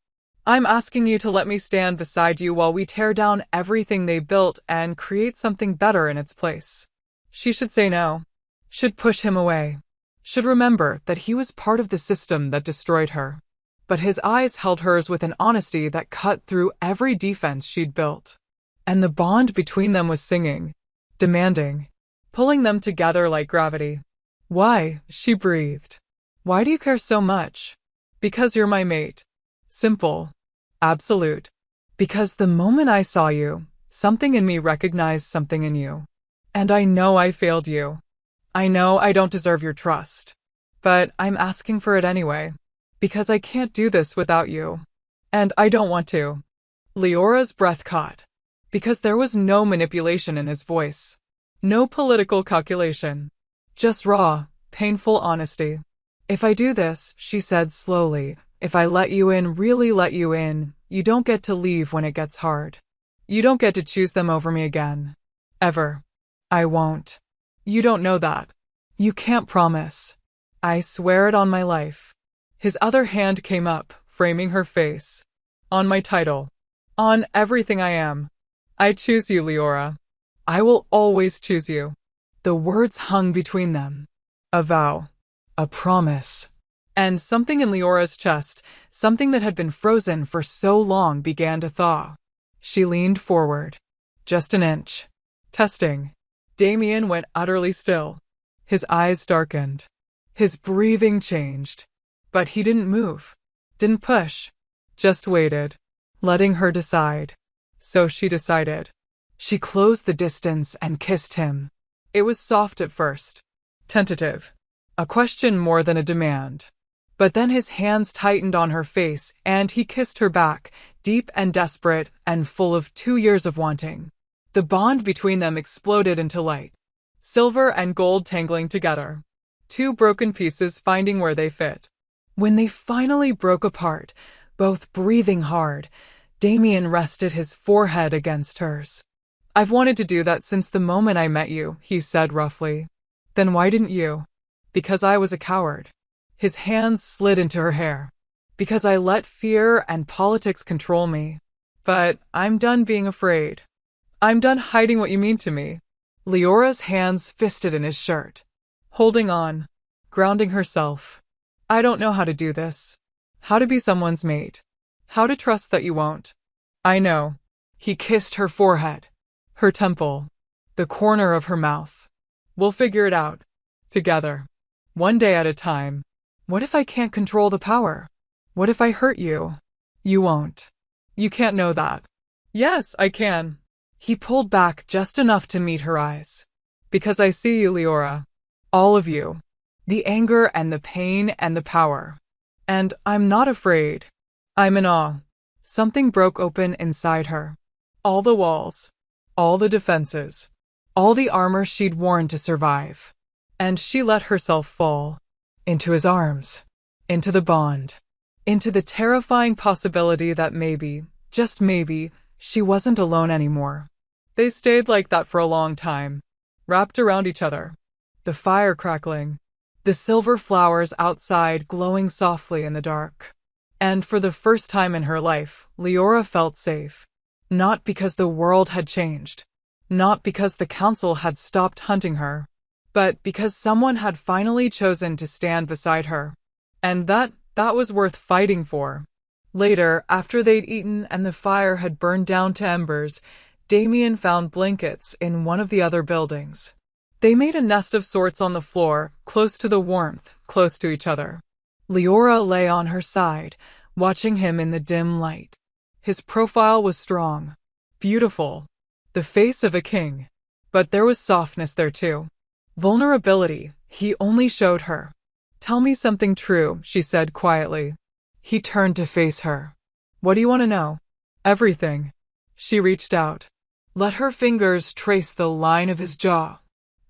I'm asking you to let me stand beside you while we tear down everything they built and create something better in its place. She should say no. Should push him away. Should remember that he was part of the system that destroyed her. But his eyes held hers with an honesty that cut through every defense she'd built. And the bond between them was singing, demanding, pulling them together like gravity. Why? She breathed. Why do you care so much? Because you're my mate. Simple. Absolute. Because the moment I saw you, something in me recognized something in you. And I know I failed you. I know I don't deserve your trust. But I'm asking for it anyway. Because I can't do this without you. And I don't want to. Leora's breath caught. Because there was no manipulation in his voice. No political calculation. Just raw, painful honesty. If I do this, she said slowly, if I let you in, really let you in, you don't get to leave when it gets hard. You don't get to choose them over me again. Ever. I won't. You don't know that. You can't promise. I swear it on my life. His other hand came up, framing her face. On my title. On everything I am. I choose you, Leora. I will always choose you. The words hung between them. A vow. A promise. And something in Leora's chest, something that had been frozen for so long, began to thaw. She leaned forward. Just an inch. Testing. Damien went utterly still. His eyes darkened. His breathing changed. But he didn't move. Didn't push. Just waited. Letting her decide. So she decided. She closed the distance and kissed him. It was soft at first. Tentative. A question more than a demand. But then his hands tightened on her face and he kissed her back, deep and desperate and full of 2 years of wanting. The bond between them exploded into light. Silver and gold tangling together. 2 broken pieces finding where they fit. When they finally broke apart, both breathing hard, Damien rested his forehead against hers. I've wanted to do that since the moment I met you, he said roughly. Then why didn't you? Because I was a coward. His hands slid into her hair. Because I let fear and politics control me. But I'm done being afraid. I'm done hiding what you mean to me. Leora's hands fisted in his shirt. Holding on. Grounding herself. I don't know how to do this. How to be someone's mate. How to trust that you won't. I know. He kissed her forehead. Her temple. The corner of her mouth. We'll figure it out. Together. One day at a time. What if I can't control the power? What if I hurt you? You won't. You can't know that. Yes, I can. He pulled back just enough to meet her eyes. Because I see you, Leora. All of you. The anger and the pain and the power. And I'm not afraid. I'm in awe. Something broke open inside her. All the walls. All the defenses. All the armor she'd worn to survive. And she let herself fall. Into his arms. Into the bond. Into the terrifying possibility that maybe, just maybe, she wasn't alone anymore. They stayed like that for a long time. Wrapped around each other. The fire crackling. The silver flowers outside glowing softly in the dark. And for the first time in her life, Leora felt safe. Not because the world had changed. Not because the council had stopped hunting her. But because someone had finally chosen to stand beside her. And that was worth fighting for. Later, after they'd eaten and the fire had burned down to embers, Damien found blankets in one of the other buildings. They made a nest of sorts on the floor, close to the warmth, close to each other. Leora lay on her side, watching him in the dim light. His profile was strong, beautiful, the face of a king. But there was softness there too. Vulnerability he only showed her. "Tell me something true," she said quietly. He turned to face her. "What do you want to know?" "Everything." She reached out. Let her fingers trace the line of his jaw.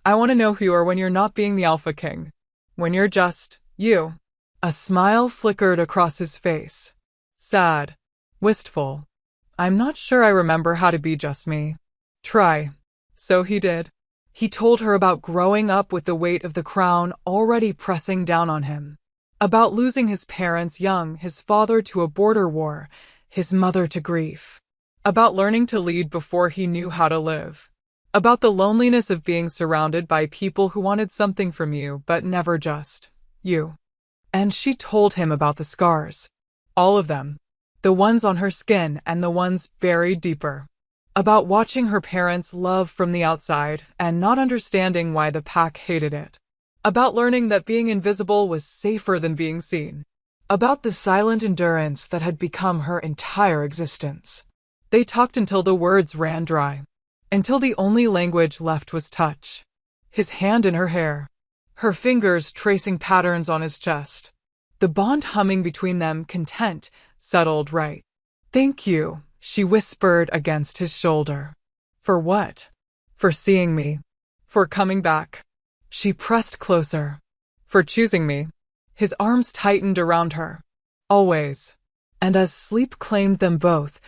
"I want to know who you are when you're not being the Alpha King. When you're just you." A smile flickered across his face. Sad. Wistful. "I'm not sure I remember how to be just me." "Try." So he did. He told her about growing up with the weight of the crown already pressing down on him. About losing his parents young, his father to a border war, his mother to grief. About learning to lead before he knew how to live. About the loneliness of being surrounded by people who wanted something from you, but never just you. And she told him about the scars. All of them. The ones on her skin and the ones buried deeper. About watching her parents love from the outside and not understanding why the pack hated it. About learning that being invisible was safer than being seen. About the silent endurance that had become her entire existence. They talked until the words ran dry. Until the only language left was touch. His hand in her hair. Her fingers tracing patterns on his chest. The bond humming between them, content, settled right. "Thank you," she whispered against his shoulder. "For what?" "For seeing me. For coming back." She pressed closer. "For choosing me." His arms tightened around her. "Always." And as sleep claimed them both,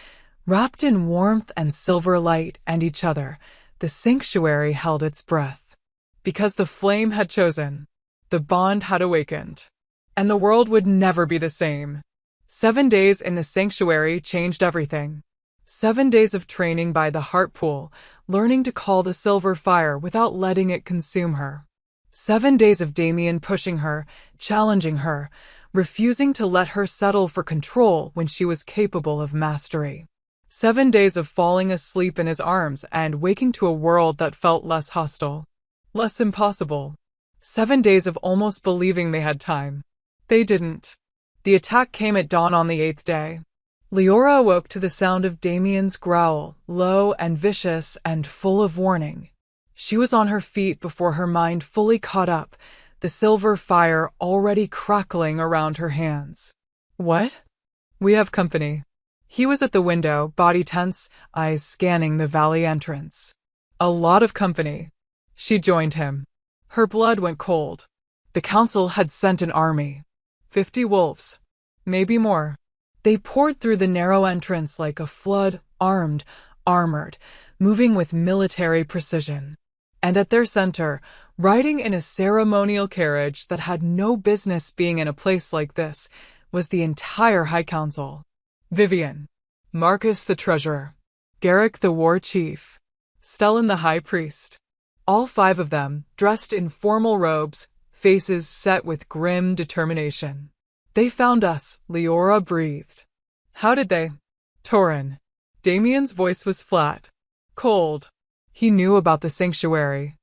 wrapped in warmth and silver light and each other, the sanctuary held its breath. Because the flame had chosen. The bond had awakened. And the world would never be the same. 7 days in the sanctuary changed everything. 7 days of training by the heart pool, learning to call the silver fire without letting it consume her. 7 days of Damien pushing her, challenging her, refusing to let her settle for control when she was capable of mastery. 7 days of falling asleep in his arms and waking to a world that felt less hostile, less impossible. 7 days of almost believing they had time. They didn't. The attack came at dawn on the 8th day. Leora awoke to the sound of Damien's growl, low and vicious and full of warning. She was on her feet before her mind fully caught up, the silver fire already crackling around her hands. "What?" "We have company." He was at the window, body tense, eyes scanning the valley entrance. "A lot of company." She joined him. Her blood went cold. The council had sent an army. 50 wolves. Maybe more. They poured through the narrow entrance like a flood, armed, armored, moving with military precision. And at their center, riding in a ceremonial carriage that had no business being in a place like this, was the entire High Council. Vivian. Marcus the Treasurer. Garrick the War Chief. Stellan the High Priest. All 5 of them, dressed in formal robes, faces set with grim determination. "They found us," Leora breathed. "How did they?" "Torin." Damien's voice was flat. Cold. He knew about the sanctuary.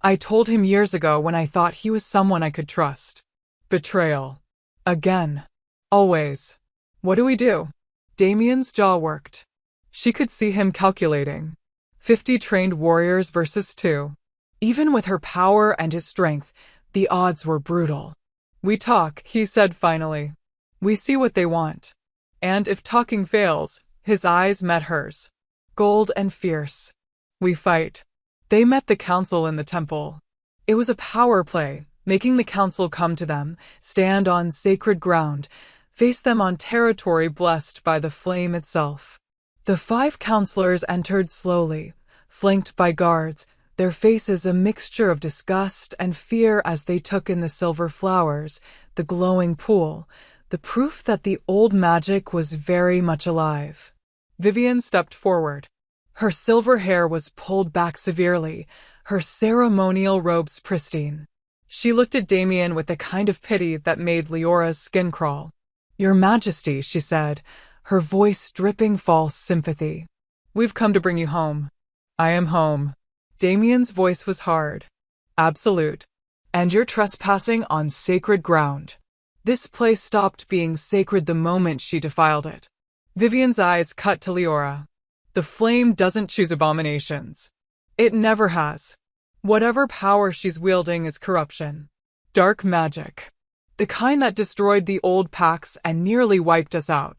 "I told him years ago when I thought he was someone I could trust." Betrayal. Again. Always. "What do we do?" Damien's jaw worked. She could see him calculating. 50 trained warriors versus 2. Even with her power and his strength, the odds were brutal. "We talk," he said finally. "We see what they want." And if talking fails, his eyes met hers. Gold and fierce. "We fight." They met the council in the temple. It was a power play, making the council come to them, stand on sacred ground, face them on territory blessed by the flame itself. The 5 counselors entered slowly, flanked by guards, their faces a mixture of disgust and fear as they took in the silver flowers, the glowing pool, the proof that the old magic was very much alive. Vivian stepped forward. Her silver hair was pulled back severely, her ceremonial robes pristine. She looked at Damien with the kind of pity that made Leora's skin crawl. "Your Majesty," she said, her voice dripping false sympathy. "We've come to bring you home." I am home. Damien's voice was hard. Absolute. And you're trespassing on sacred ground. This place stopped being sacred the moment she defiled it. Vivian's eyes cut to Leora. The flame doesn't choose abominations. It never has. Whatever power she's wielding is corruption. Dark magic. The kind that destroyed the old pacts and nearly wiped us out.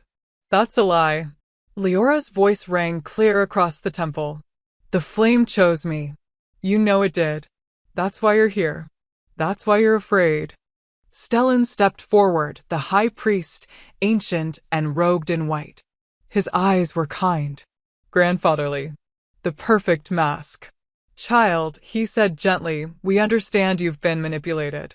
That's a lie. Leora's voice rang clear across the temple. The flame chose me. You know it did. That's why you're here. That's why you're afraid. Stellan stepped forward, the high priest, ancient and robed in white. His eyes were kind. Grandfatherly. The perfect mask. Child, he said gently, we understand you've been manipulated.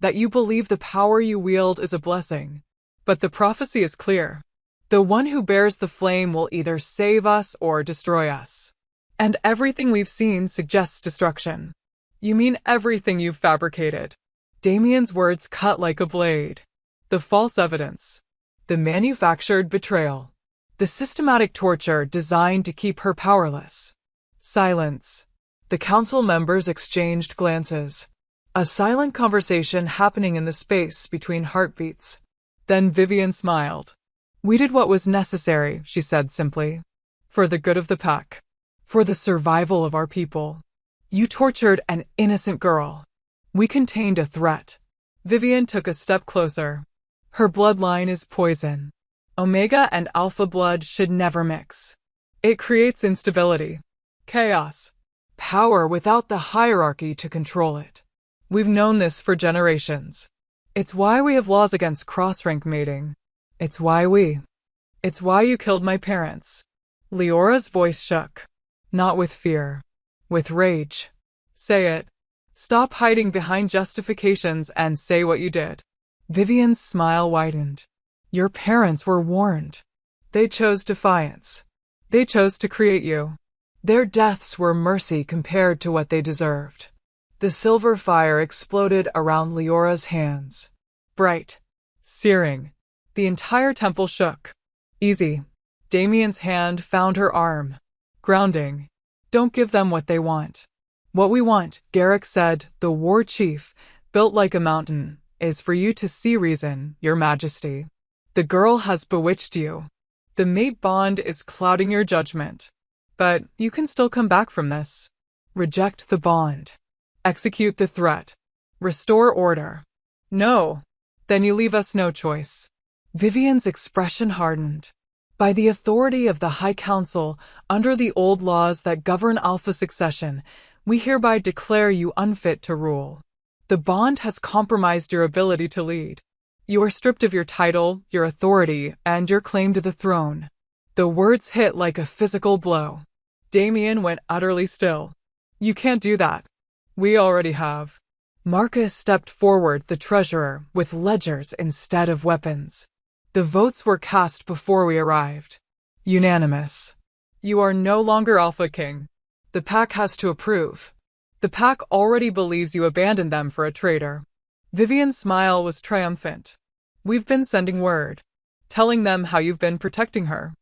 That you believe the power you wield is a blessing. But the prophecy is clear. The one who bears the flame will either save us or destroy us. And everything we've seen suggests destruction. You mean everything you've fabricated. Damien's words cut like a blade. The false evidence. The manufactured betrayal. The systematic torture designed to keep her powerless. Silence. The council members exchanged glances. A silent conversation happening in the space between heartbeats. Then Vivian smiled. We did what was necessary, she said simply. For the good of the pack. For the survival of our people. You tortured an innocent girl. We contained a threat. Vivian took a step closer. Her bloodline is poison. Omega and Alpha blood should never mix. It creates instability. Chaos. Power without the hierarchy to control it. We've known this for generations. It's why we have laws against cross-rank mating. It's why you killed my parents. Leora's voice shook. Not with fear. With rage. Say it. Stop hiding behind justifications and say what you did. Vivian's smile widened. Your parents were warned. They chose defiance. They chose to create you. Their deaths were mercy compared to what they deserved. The silver fire exploded around Leora's hands. Bright. Searing. The entire temple shook. Easy. Damien's hand found her arm. Grounding. Don't give them what they want. What we want, Garrick said, the war chief, built like a mountain, is for you to see reason, your majesty. The girl has bewitched you. The mate bond is clouding your judgment. But you can still come back from this. Reject the bond. Execute the threat. Restore order. No. Then you leave us no choice. Vivian's expression hardened. By the authority of the High Council, under the old laws that govern Alpha succession, we hereby declare you unfit to rule. The bond has compromised your ability to lead. You are stripped of your title, your authority, and your claim to the throne. The words hit like a physical blow. Damien went utterly still. You can't do that. We already have. Marcus stepped forward, the treasurer, with ledgers instead of weapons. The votes were cast before we arrived. Unanimous. You are no longer Alpha King. The pack has to approve. The pack already believes you abandoned them for a traitor. Vivian's smile was triumphant. We've been sending word. Telling them how you've been protecting her.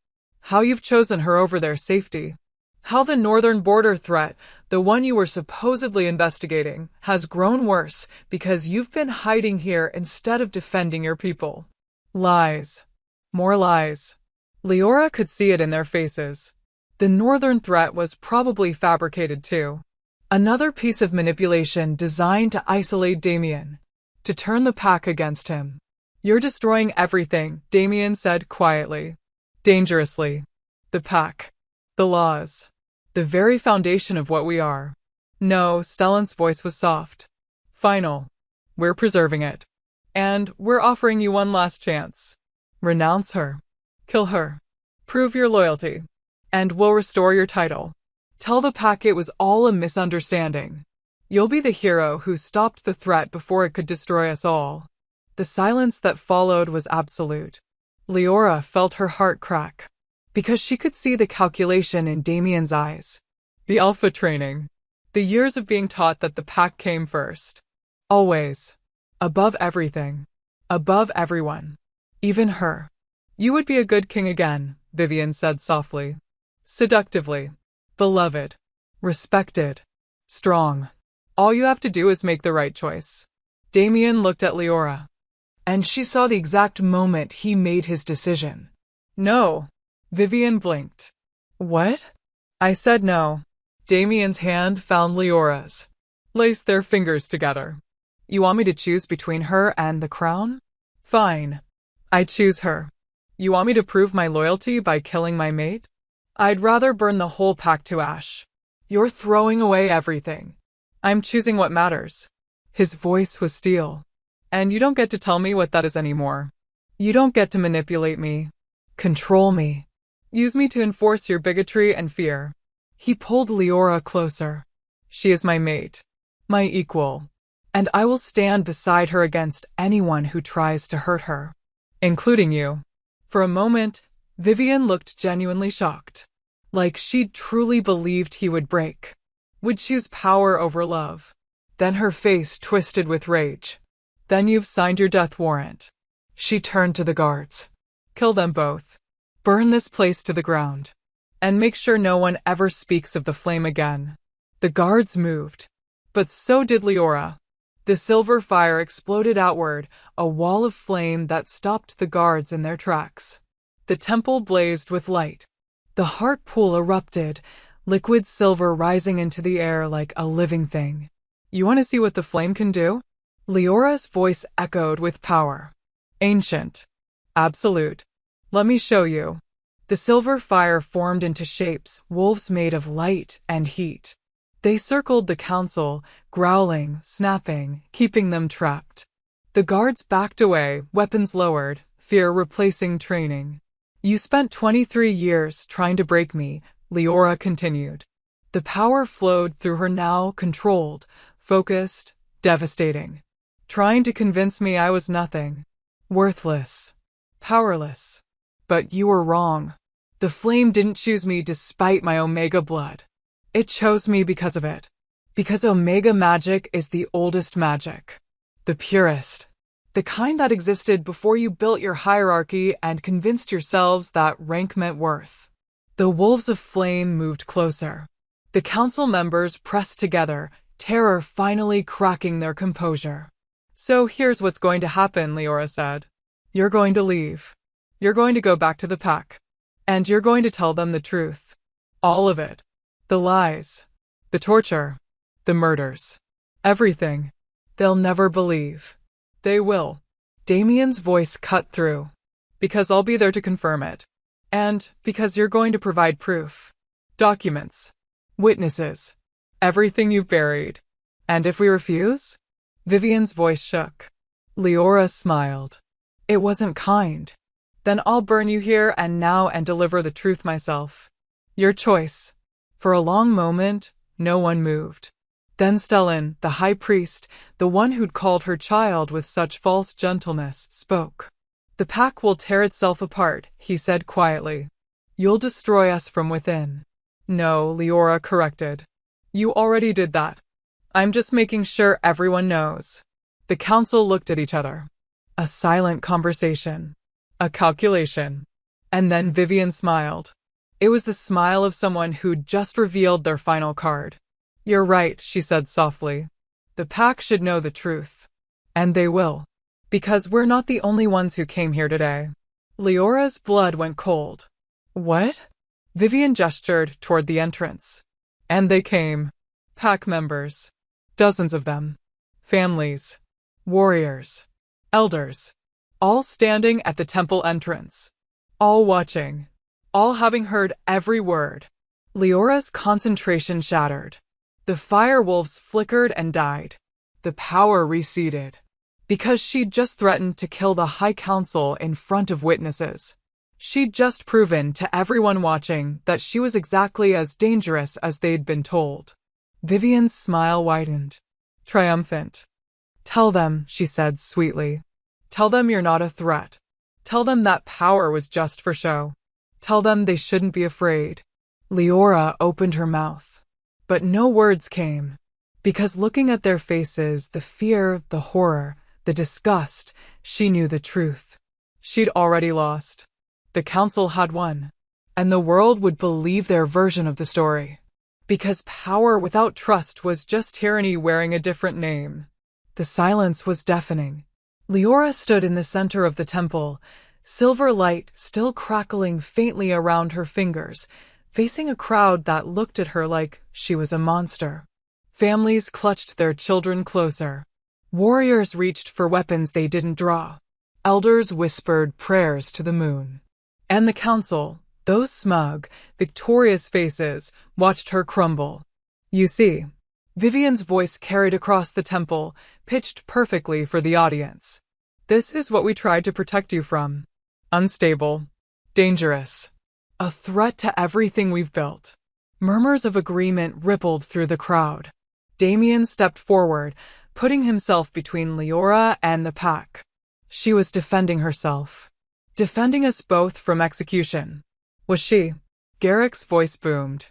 How you've chosen her over their safety. How the northern border threat, the one you were supposedly investigating, has grown worse because you've been hiding here instead of defending your people. Lies. More lies. Leora could see it in their faces. The northern threat was probably fabricated too. Another piece of manipulation designed to isolate Damien. To turn the pack against him. You're destroying everything, Damien said quietly. Dangerously. The pack. The laws. The very foundation of what we are. No, Stellan's voice was soft. Final. We're preserving it. And we're offering you one last chance. Renounce her. Kill her. Prove your loyalty. And we'll restore your title. Tell the pack it was all a misunderstanding. You'll be the hero who stopped the threat before it could destroy us all. The silence that followed was absolute. Leora felt her heart crack. Because she could see the calculation in Damien's eyes. The Alpha training. The years of being taught that the pack came first. Always. Above everything. Above everyone. Even her. You would be a good king again, Vivian said softly. Seductively. Beloved. Respected. Strong. All you have to do is make the right choice. Damien looked at Leora, and she saw the exact moment he made his decision. No. Vivian blinked. What? I said no. Damien's hand found Leora's. Laced their fingers together. You want me to choose between her and the crown? Fine. I choose her. You want me to prove my loyalty by killing my mate? I'd rather burn the whole pack to ash. You're throwing away everything. I'm choosing what matters. His voice was steel. And you don't get to tell me what that is anymore. You don't get to manipulate me. Control me. Use me to enforce your bigotry and fear. He pulled Leora closer. She is my mate. My equal. And I will stand beside her against anyone who tries to hurt her. Including you. For a moment, Vivian looked genuinely shocked. Like she'd truly believed he would break. Would choose power over love. Then her face twisted with rage. Then you've signed your death warrant. She turned to the guards. Kill them both. Burn this place to the ground. And make sure no one ever speaks of the flame again. The guards moved. But so did Leora. The silver fire exploded outward, a wall of flame that stopped the guards in their tracks. The temple blazed with light. The heart pool erupted, liquid silver rising into the air like a living thing. You want to see what the flame can do? Leora's voice echoed with power. Ancient. Absolute. Let me show you. The silver fire formed into shapes, wolves made of light and heat. They circled the council, growling, snapping, keeping them trapped. The guards backed away, weapons lowered, fear replacing training. You spent 23 years trying to break me, Leora continued. The power flowed through her now, controlled, focused, devastating. Trying to convince me I was nothing. Worthless. Powerless. But you were wrong. The flame didn't choose me despite my Omega blood. It chose me because of it. Because Omega magic is the oldest magic. The purest. The kind that existed before you built your hierarchy and convinced yourselves that rank meant worth. The wolves of flame moved closer. The council members pressed together, terror finally cracking their composure. So here's what's going to happen, Leora said. You're going to leave. You're going to go back to the pack. And you're going to tell them the truth. All of it. The lies. The torture. The murders. Everything. They'll never believe. They will. Damien's voice cut through. Because I'll be there to confirm it. And because you're going to provide proof. Documents. Witnesses. Everything you've buried. And if we refuse? Vivian's voice shook. Leora smiled. It wasn't kind. Then I'll burn you here and now and deliver the truth myself. Your choice. For a long moment, no one moved. Then Stellan, the high priest, the one who'd called her child with such false gentleness, spoke. The pack will tear itself apart, he said quietly. You'll destroy us from within. No, Leora corrected. You already did that. I'm just making sure everyone knows. The council looked at each other. A silent conversation. A calculation. And then Vivian smiled. It was the smile of someone who'd just revealed their final card. You're right, she said softly. The pack should know the truth. And they will. Because we're not the only ones who came here today. Leora's blood went cold. What? Vivian gestured toward the entrance. And they came. Pack members. Dozens of them. Families. Warriors. Elders. All standing at the temple entrance. All watching. All having heard every word. Leora's concentration shattered. The fire wolves flickered and died. The power receded. Because she'd just threatened to kill the High Council in front of witnesses. She'd just proven to everyone watching that she was exactly as dangerous as they'd been told. Vivian's smile widened. Triumphant. Tell them, she said sweetly. Tell them you're not a threat. Tell them that power was just for show. Tell them they shouldn't be afraid. Leora opened her mouth. But no words came. Because looking at their faces, the fear, the horror, the disgust, she knew the truth. She'd already lost. The council had won. And the world would believe their version of the story. Because power without trust was just tyranny wearing a different name. The silence was deafening. Leora stood in the center of the temple, silver light still crackling faintly around her fingers, facing a crowd that looked at her like she was a monster. Families clutched their children closer. Warriors reached for weapons they didn't draw. Elders whispered prayers to the moon. And the council, those smug, victorious faces, watched her crumble. You see, Vivian's voice carried across the temple, pitched perfectly for the audience. This is what we tried to protect you from. Unstable. Dangerous. A threat to everything we've built. Murmurs of agreement rippled through the crowd. Damien stepped forward, putting himself between Leora and the pack. She was defending herself. Defending us both from execution. Was she? Garrick's voice boomed.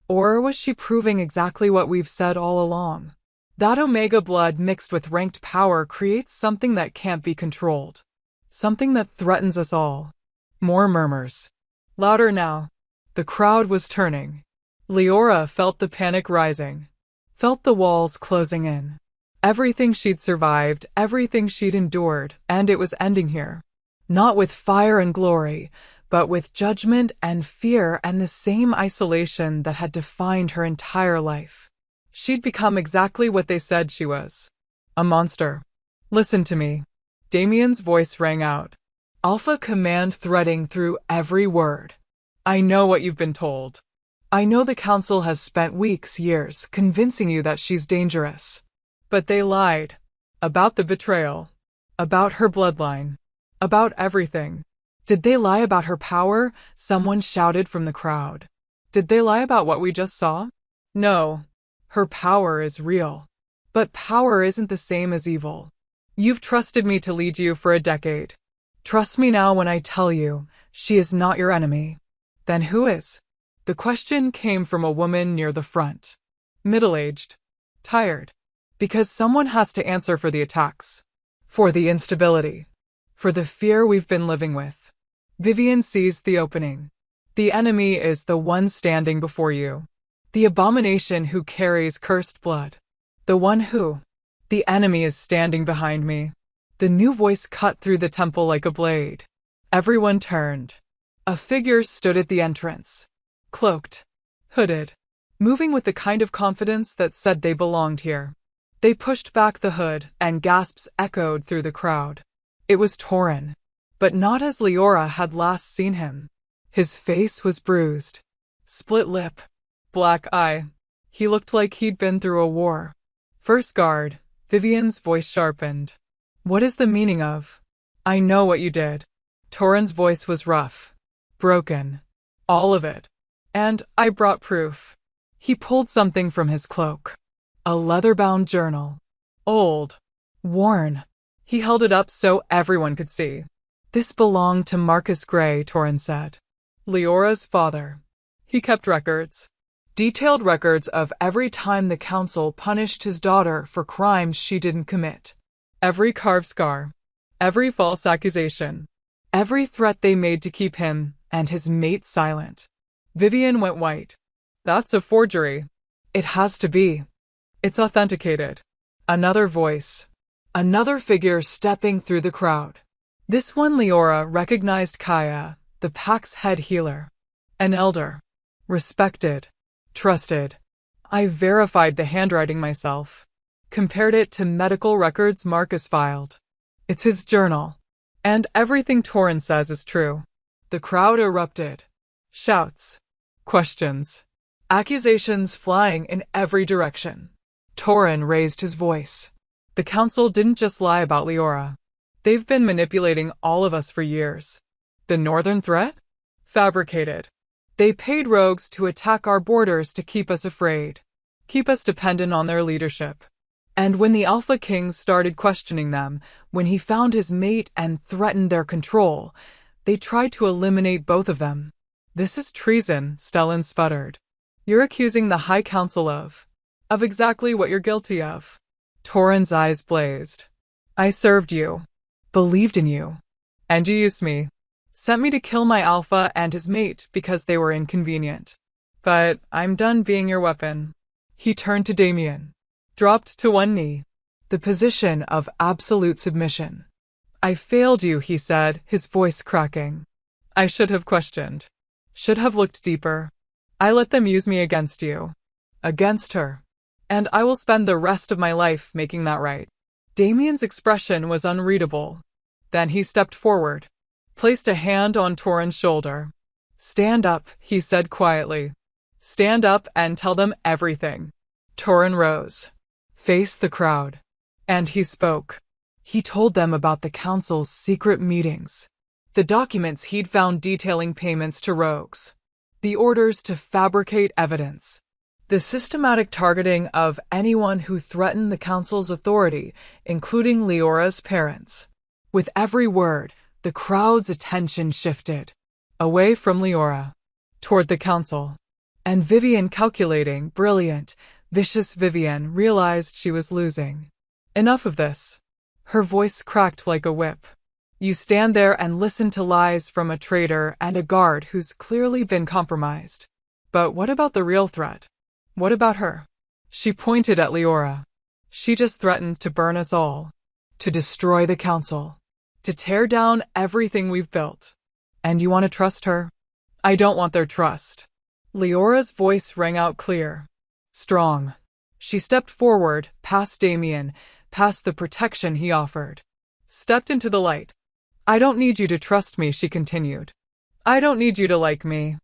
Or was she proving exactly what we've said all along? That Omega blood mixed with ranked power creates something that can't be controlled. Something that threatens us all. More murmurs. Louder now. The crowd was turning. Leora felt the panic rising. Felt the walls closing in. Everything she'd survived, everything she'd endured, and it was ending here. Not with fire and glory, but with judgment and fear and the same isolation that had defined her entire life. She'd become exactly what they said she was. A monster. Listen to me. Damien's voice rang out. Alpha command threading through every word. I know what you've been told. I know the council has spent weeks, years, convincing you that she's dangerous. But they lied. About the betrayal. About her bloodline. About everything. Did they lie about her power? Someone shouted from the crowd. Did they lie about what we just saw? No. Her power is real. But power isn't the same as evil. You've trusted me to lead you for a decade. Trust me now when I tell you, she is not your enemy. Then who is? The question came from a woman near the front. Middle-aged. Tired. Because someone has to answer for the attacks. For the instability. For the fear we've been living with. Vivian seized the opening. The enemy is the one standing before you. The abomination who carries cursed blood. The one who. The enemy is standing behind me. The new voice cut through the temple like a blade. Everyone turned. A figure stood at the entrance. Cloaked. Hooded. Moving with the kind of confidence that said they belonged here. They pushed back the hood, and gasps echoed through the crowd. It was Torin. But not as Leora had last seen him. His face was bruised. Split lip. Black eye. He looked like he'd been through a war. First guard. Vivian's voice sharpened. What is the meaning of? I know what you did. Torin's voice was rough. Broken. All of it. And I brought proof. He pulled something from his cloak. A leather-bound journal. Old. Worn. He held it up so everyone could see. This belonged to Marcus Gray, Torin said. Leora's father. He kept records. Detailed records of every time the council punished his daughter for crimes she didn't commit. Every carved scar. Every false accusation. Every threat they made to keep him and his mate silent. Vivian went white. That's a forgery. It has to be. It's authenticated. Another voice. Another figure stepping through the crowd. This one Leora recognized Kaya, the pack's head healer. An elder. Respected. Trusted. I verified the handwriting myself. Compared it to medical records Marcus filed. It's his journal. And everything Torin says is true. The crowd erupted. Shouts. Questions. Accusations flying in every direction. Torin raised his voice. The council didn't just lie about Leora. They've been manipulating all of us for years. The northern threat? Fabricated. They paid rogues to attack our borders to keep us afraid. Keep us dependent on their leadership. And when the Alpha King started questioning them, when he found his mate and threatened their control, they tried to eliminate both of them. This is treason, Stellan sputtered. You're accusing the High Council of exactly what you're guilty of. Torin's eyes blazed. I served you. Believed in you. And you used me. Sent me to kill my Alpha and his mate because they were inconvenient. But I'm done being your weapon. He turned to Damien, dropped to one knee, the position of absolute submission. I failed you, he said, his voice cracking. I should have questioned. Should have looked deeper. I let them use me against you. Against her. And I will spend the rest of my life making that right. Damien's expression was unreadable. Then he stepped forward, placed a hand on Torin's shoulder. Stand up, he said quietly. Stand up and tell them everything. Torin rose, faced the crowd, and he spoke. He told them about the council's secret meetings, the documents he'd found detailing payments to rogues, the orders to fabricate evidence, the systematic targeting of anyone who threatened the council's authority, including Leora's parents. With every word, the crowd's attention shifted, away from Leora, toward the council. And Vivian, calculating, brilliant, vicious Vivian, realized she was losing. Enough of this. Her voice cracked like a whip. You stand there and listen to lies from a traitor and a guard who's clearly been compromised. But what about the real threat? What about her? She pointed at Leora. She just threatened to burn us all, to destroy the council, to tear down everything we've built. And you want to trust her? I don't want their trust. Leora's voice rang out clear, strong. She stepped forward, past Damien, past the protection he offered. Stepped into the light. I don't need you to trust me, she continued. I don't need you to like me.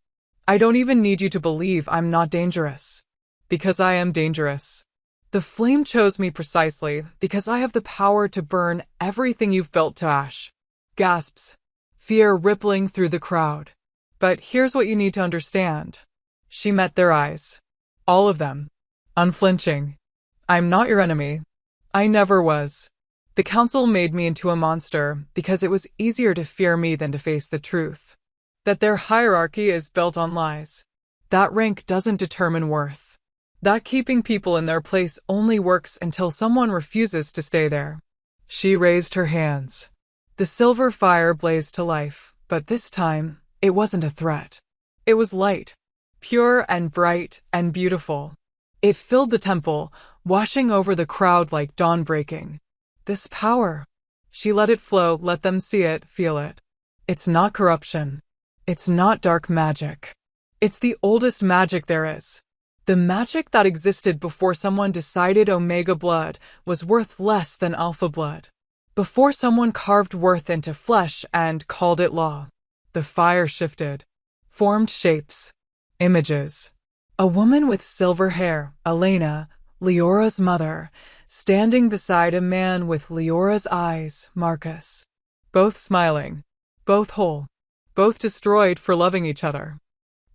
I don't even need you to believe I'm not dangerous. Because I am dangerous. The flame chose me precisely because I have the power to burn everything you've built to ash. Gasps. Fear rippling through the crowd. But here's what you need to understand. She met their eyes. All of them. Unflinching. I'm not your enemy. I never was. The council made me into a monster because it was easier to fear me than to face the truth. That their hierarchy is built on lies. That rank doesn't determine worth. That keeping people in their place only works until someone refuses to stay there. She raised her hands. The silver fire blazed to life, but this time, it wasn't a threat. It was light. Pure and bright and beautiful. It filled the temple, washing over the crowd like dawn breaking. This power. She let it flow, let them see it, feel it. It's not corruption. It's not dark magic. It's the oldest magic there is. The magic that existed before someone decided Omega blood was worth less than Alpha blood. Before someone carved worth into flesh and called it law. The fire shifted. Formed shapes. Images. A woman with silver hair, Elena, Leora's mother, standing beside a man with Leora's eyes, Marcus. Both smiling. Both whole. Both destroyed for loving each other.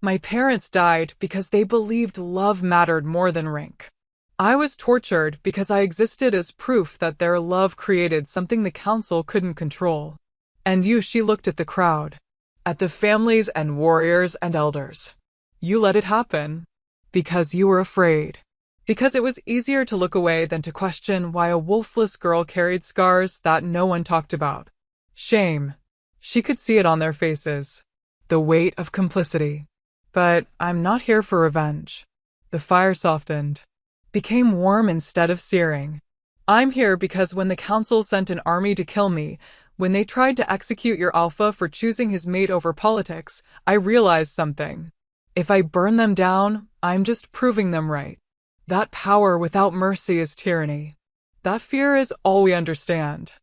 My parents died because they believed love mattered more than rank. I was tortured because I existed as proof that their love created something the council couldn't control. And you, she looked at the crowd. At the families and warriors and elders. You let it happen. Because you were afraid. Because it was easier to look away than to question why a wolfless girl carried scars that no one talked about. Shame. She could see it on their faces. The weight of complicity. But I'm not here for revenge. The fire softened. Became warm instead of searing. I'm here because when the council sent an army to kill me, when they tried to execute your alpha for choosing his mate over politics, I realized something. If I burn them down, I'm just proving them right. That power without mercy is tyranny. That fear is all we understand.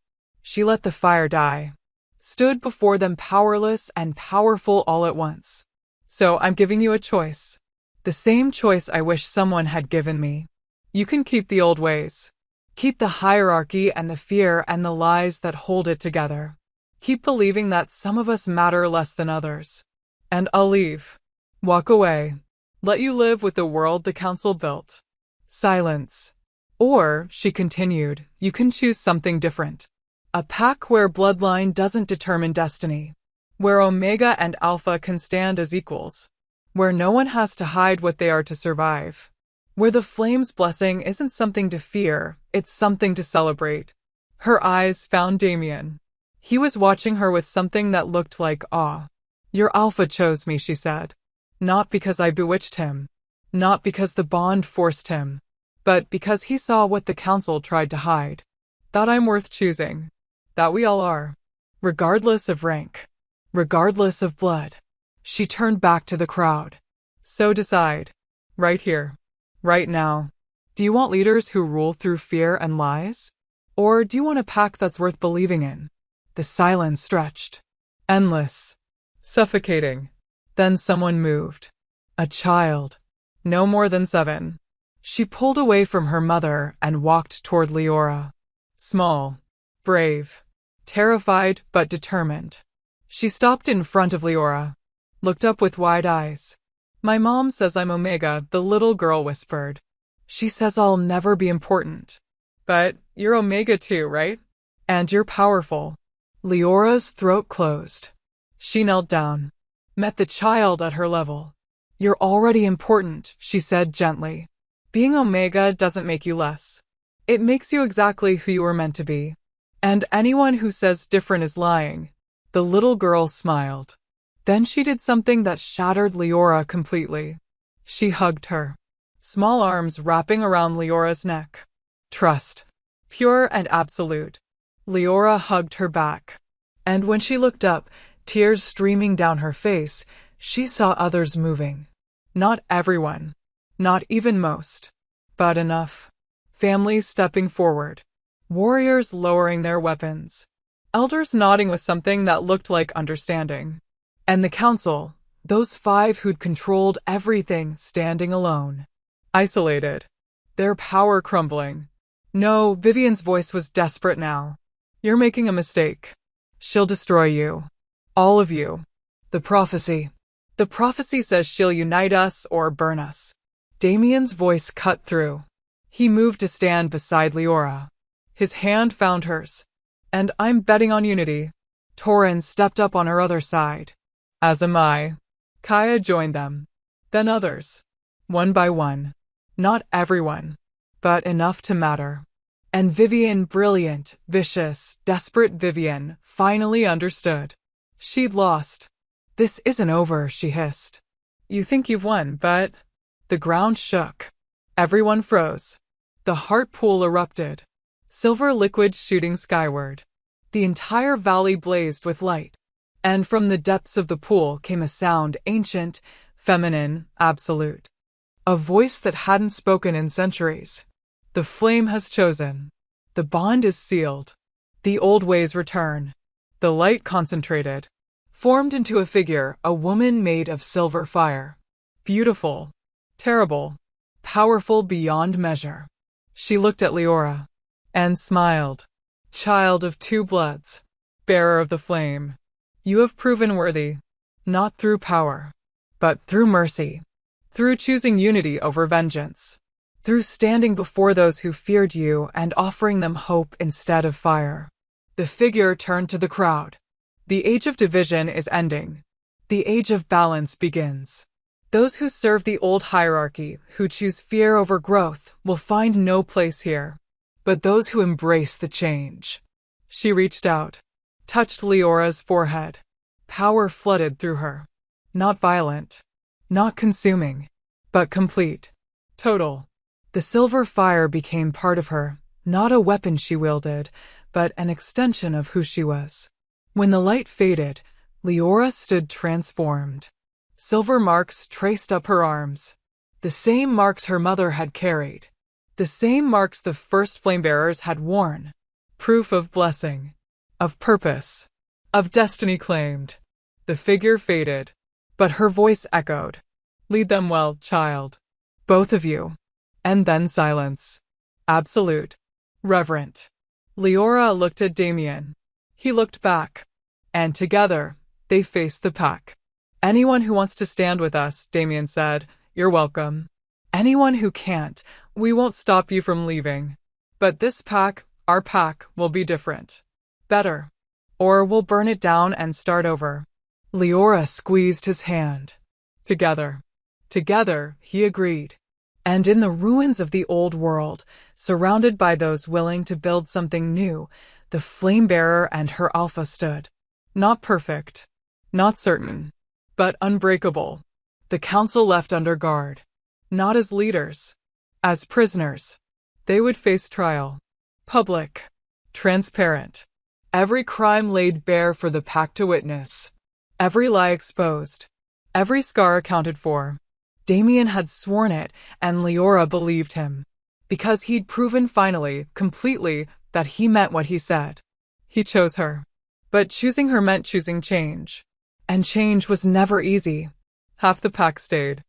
She let the fire die. Stood before them powerless and powerful all at once. So I'm giving you a choice. The same choice I wish someone had given me. You can keep the old ways. Keep the hierarchy and the fear and the lies that hold it together. Keep believing that some of us matter less than others. And I'll leave. Walk away. Let you live with the world the council built. Silence. Or, she continued, you can choose something different. A pack where bloodline doesn't determine destiny. Where Omega and Alpha can stand as equals. Where no one has to hide what they are to survive. Where the flame's blessing isn't something to fear, it's something to celebrate. Her eyes found Damien. He was watching her with something that looked like awe. Your Alpha chose me, she said. Not because I bewitched him. Not because the bond forced him. But because he saw what the council tried to hide. That I'm worth choosing. That we all are. Regardless of rank. Regardless of blood. She turned back to the crowd. So decide. Right here. Right now. Do you want leaders who rule through fear and lies? Or do you want a pack that's worth believing in? The silence stretched. Endless. Suffocating. Then someone moved. A child. No more than 7. She pulled away from her mother and walked toward Leora. Small. Brave. Terrified but determined. She stopped in front of Leora. Looked up with wide eyes. My mom says I'm Omega, the little girl whispered. She says I'll never be important. But you're Omega too, right? And you're powerful. Leora's throat closed. She knelt down. Met the child at her level. You're already important, she said gently. Being Omega doesn't make you less. It makes you exactly who you were meant to be. And anyone who says different is lying. The little girl smiled. Then she did something that shattered Leora completely. She hugged her. Small arms wrapping around Leora's neck. Trust. Pure and absolute. Leora hugged her back. And when she looked up, tears streaming down her face, she saw others moving. Not everyone. Not even most. But enough. Families stepping forward. Warriors lowering their weapons. Elders nodding with something that looked like understanding. And the council, those 5 who'd controlled everything, standing alone. Isolated. Their power crumbling. No, Vivian's voice was desperate now. You're making a mistake. She'll destroy you. All of you. The prophecy. The prophecy says she'll unite us or burn us. Damien's voice cut through. He moved to stand beside Leora. His hand found hers. And I'm betting on unity. Torin stepped up on her other side. As am I. Kaya joined them. Then others. One by one. Not everyone. But enough to matter. And Vivian, brilliant, vicious, desperate Vivian, finally understood. She'd lost. This isn't over, she hissed. You think you've won, but... The ground shook. Everyone froze. The heart pool erupted. Silver liquid shooting skyward. The entire valley blazed with light. And from the depths of the pool came a sound ancient, feminine, absolute. A voice that hadn't spoken in centuries. The flame has chosen. The bond is sealed. The old ways return. The light concentrated. Formed into a figure, a woman made of silver fire. Beautiful. Terrible. Powerful beyond measure. She looked at Leora. And smiled. Child of 2 bloods. Bearer of the flame. You have proven worthy. Not through power. But through mercy. Through choosing unity over vengeance. Through standing before those who feared you and offering them hope instead of fire. The figure turned to the crowd. The age of division is ending. The age of balance begins. Those who serve the old hierarchy, who choose fear over growth, will find no place here. But those who embrace the change. She reached out. Touched Leora's forehead. Power flooded through her. Not violent. Not consuming. But complete. Total. The silver fire became part of her, not a weapon she wielded, but an extension of who she was. When the light faded, Leora stood transformed. Silver marks traced up her arms. The same marks her mother had carried. The same marks the first flamebearers had worn. Proof of blessing. Of purpose. Of destiny claimed. The figure faded. But her voice echoed. Lead them well, child. Both of you. And then silence. Absolute. Reverent. Leora looked at Damien. He looked back. And together, they faced the pack. Anyone who wants to stand with us, Damien said, you're welcome. Anyone who can't, we won't stop you from leaving. But this pack, our pack, will be different. Better. Or we'll burn it down and start over. Leora squeezed his hand. Together. Together, he agreed. And in the ruins of the old world, surrounded by those willing to build something new, the flamebearer and her alpha stood. Not perfect. Not certain. But unbreakable. The council left under guard. Not as leaders. As prisoners. They would face trial. Public. Transparent. Every crime laid bare for the pack to witness. Every lie exposed. Every scar accounted for. Damien had sworn it, and Leora believed him. Because he'd proven finally, completely, that he meant what he said. He chose her. But choosing her meant choosing change. And change was never easy. Half the pack stayed.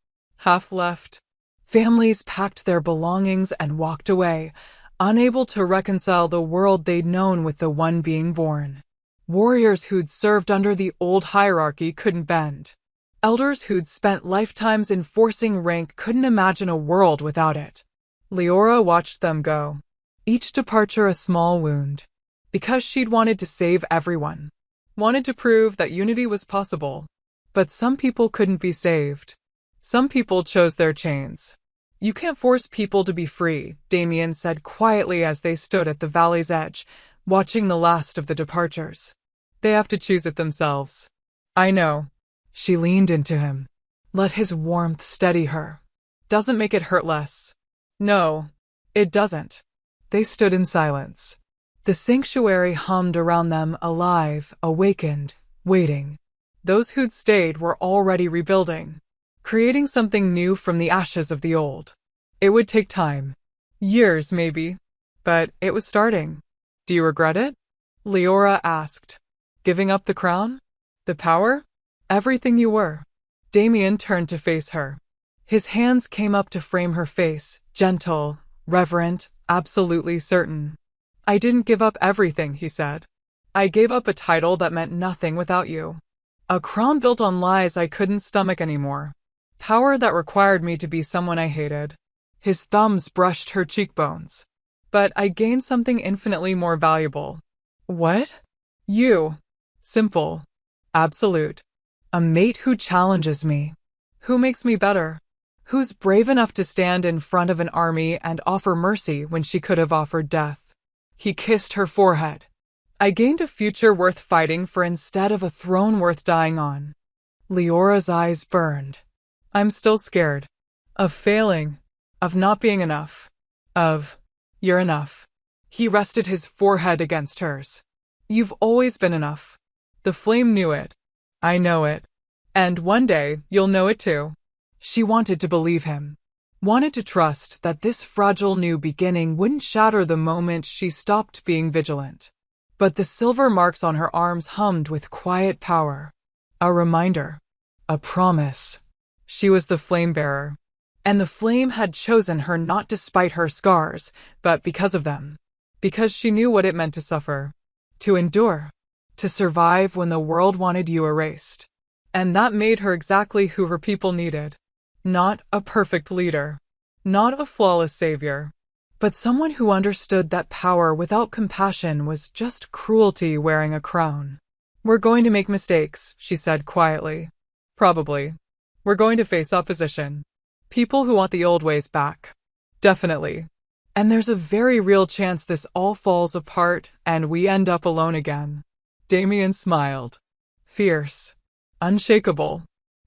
Half left. Families packed their belongings and walked away, unable to reconcile the world they'd known with the one being born. Warriors who'd served under the old hierarchy couldn't bend. Elders who'd spent lifetimes enforcing rank couldn't imagine a world without it. Leora watched them go. Each departure a small wound. Because she'd wanted to save everyone. Wanted to prove that unity was possible. But some people couldn't be saved. Some people chose their chains. You can't force people to be free, Damien said quietly as they stood at the valley's edge, watching the last of the departures. They have to choose it themselves. I know. She leaned into him. Let his warmth steady her. Doesn't make it hurt less. No, it doesn't. They stood in silence. The sanctuary hummed around them, alive, awakened, waiting. Those who'd stayed were already rebuilding. Creating something new from the ashes of the old. It would take time. Years, maybe. But it was starting. Do you regret it? Leora asked. Giving up the crown? The power? Everything you were. Damien turned to face her. His hands came up to frame her face, gentle, reverent, absolutely certain. I didn't give up everything, he said. I gave up a title that meant nothing without you. A crown built on lies I couldn't stomach anymore. Power that required me to be someone I hated. His thumbs brushed her cheekbones. But I gained something infinitely more valuable. What? You. Simple. Absolute. A mate who challenges me. Who makes me better. Who's brave enough to stand in front of an army and offer mercy when she could have offered death. He kissed her forehead. I gained a future worth fighting for instead of a throne worth dying on. Leora's eyes burned. I'm still scared. Of failing. Of not being enough. You're enough. He rested his forehead against hers. You've always been enough. The flame knew it. I know it. And one day, you'll know it too. She wanted to believe him. Wanted to trust that this fragile new beginning wouldn't shatter the moment she stopped being vigilant. But the silver marks on her arms hummed with quiet power. A reminder. A promise. She was the flame bearer. And the flame had chosen her not despite her scars, but because of them. Because she knew what it meant to suffer. To endure. To survive when the world wanted you erased. And that made her exactly who her people needed. Not a perfect leader. Not a flawless savior. But someone who understood that power without compassion was just cruelty wearing a crown. We're going to make mistakes, she said quietly. Probably. We're going to face opposition. People who want the old ways back. Definitely. And there's a very real chance this all falls apart and we end up alone again. Damien smiled. Fierce. Unshakable.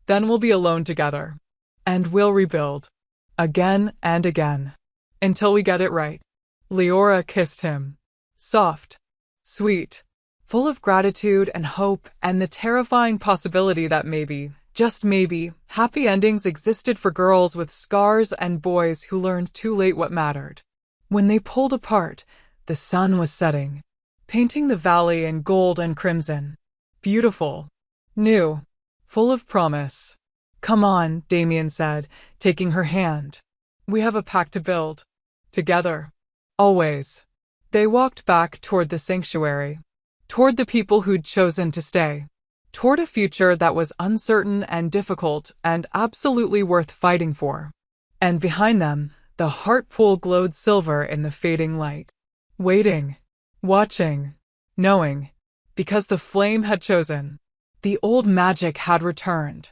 Then we'll be alone together. And we'll rebuild. Again and again. Until we get it right. Leora kissed him. Soft. Sweet. Full of gratitude and hope and the terrifying possibility that maybe, just maybe, happy endings existed for girls with scars and boys who learned too late what mattered. When they pulled apart, the sun was setting, painting the valley in gold and crimson. Beautiful. New. Full of promise. Come on, Damien said, taking her hand. We have a pact to build. Together. Always. They walked back toward the sanctuary. Toward the people who'd chosen to stay. Toward a future that was uncertain and difficult and absolutely worth fighting for. And behind them, the heart pool glowed silver in the fading light. Waiting. Watching. Knowing. Because the flame had chosen. The old magic had returned.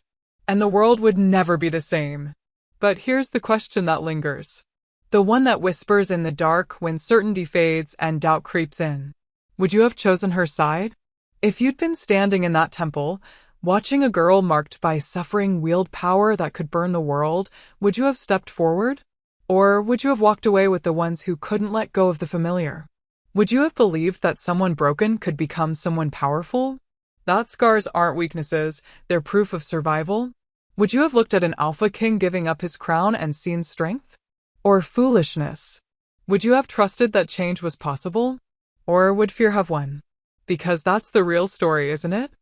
And the world would never be the same. But here's the question that lingers. The one that whispers in the dark when certainty fades and doubt creeps in. Would you have chosen her side? If you'd been standing in that temple, Watching a girl marked by suffering wield power that could burn the world, would you have stepped forward? Or would you have walked away with the ones who couldn't let go of the familiar? Would you have believed that someone broken could become someone powerful? That scars aren't weaknesses, they're proof of survival. Would you have looked at an alpha king giving up his crown and seen strength? Or foolishness? Would you have trusted that change was possible? Or would fear have won? Because that's the real story, isn't it?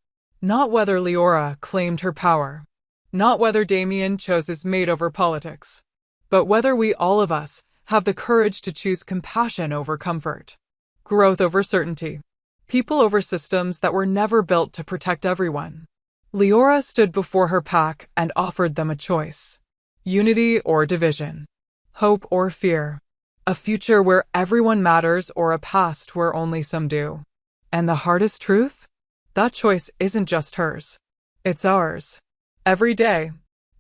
Not whether Leora claimed her power. Not whether Damien chose his mate over politics. But whether we, all of us, have the courage to choose compassion over comfort. Growth over certainty. People over systems that were never built to protect everyone. Leora stood before her pack and offered them a choice. Unity or division. Hope or fear. A future where everyone matters or a past where only some do. And the hardest truth? That choice isn't just hers. It's ours. Every day.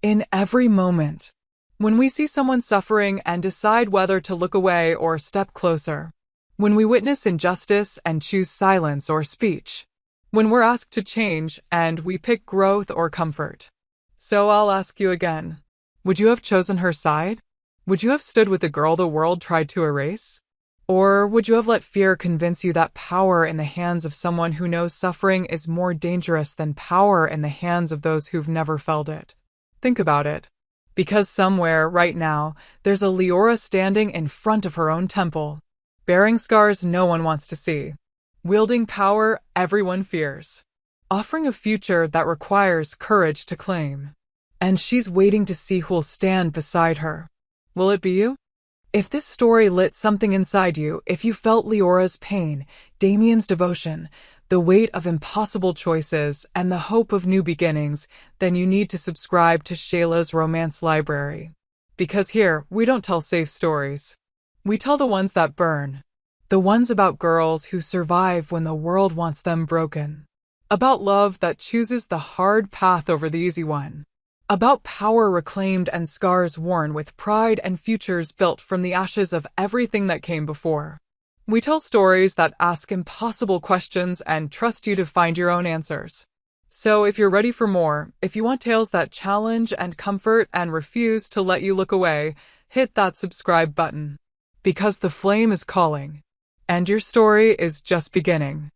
In every moment. When we see someone suffering and decide whether to look away or step closer. When we witness injustice and choose silence or speech. When we're asked to change and we pick growth or comfort. So I'll ask you again. Would you have chosen her side? Would you have stood with the girl the world tried to erase? Or would you have let fear convince you that power in the hands of someone who knows suffering is more dangerous than power in the hands of those who've never felt it? Think about it. Because somewhere, right now, there's a Leora standing in front of her own temple, bearing scars no one wants to see, wielding power everyone fears, offering a future that requires courage to claim. And she's waiting to see who'll stand beside her. Will it be you? If this story lit something inside you, if you felt Leora's pain, Damien's devotion, the weight of impossible choices, and the hope of new beginnings, then you need to subscribe to Shayla's Romance Library. Because here, we don't tell safe stories. We tell the ones that burn. The ones about girls who survive when the world wants them broken. About love that chooses the hard path over the easy one. About power reclaimed and scars worn with pride and futures built from the ashes of everything that came before. We tell stories that ask impossible questions and trust you to find your own answers. So if you're ready for more, if you want tales that challenge and comfort and refuse to let you look away, hit that subscribe button. Because the flame is calling. And your story is just beginning.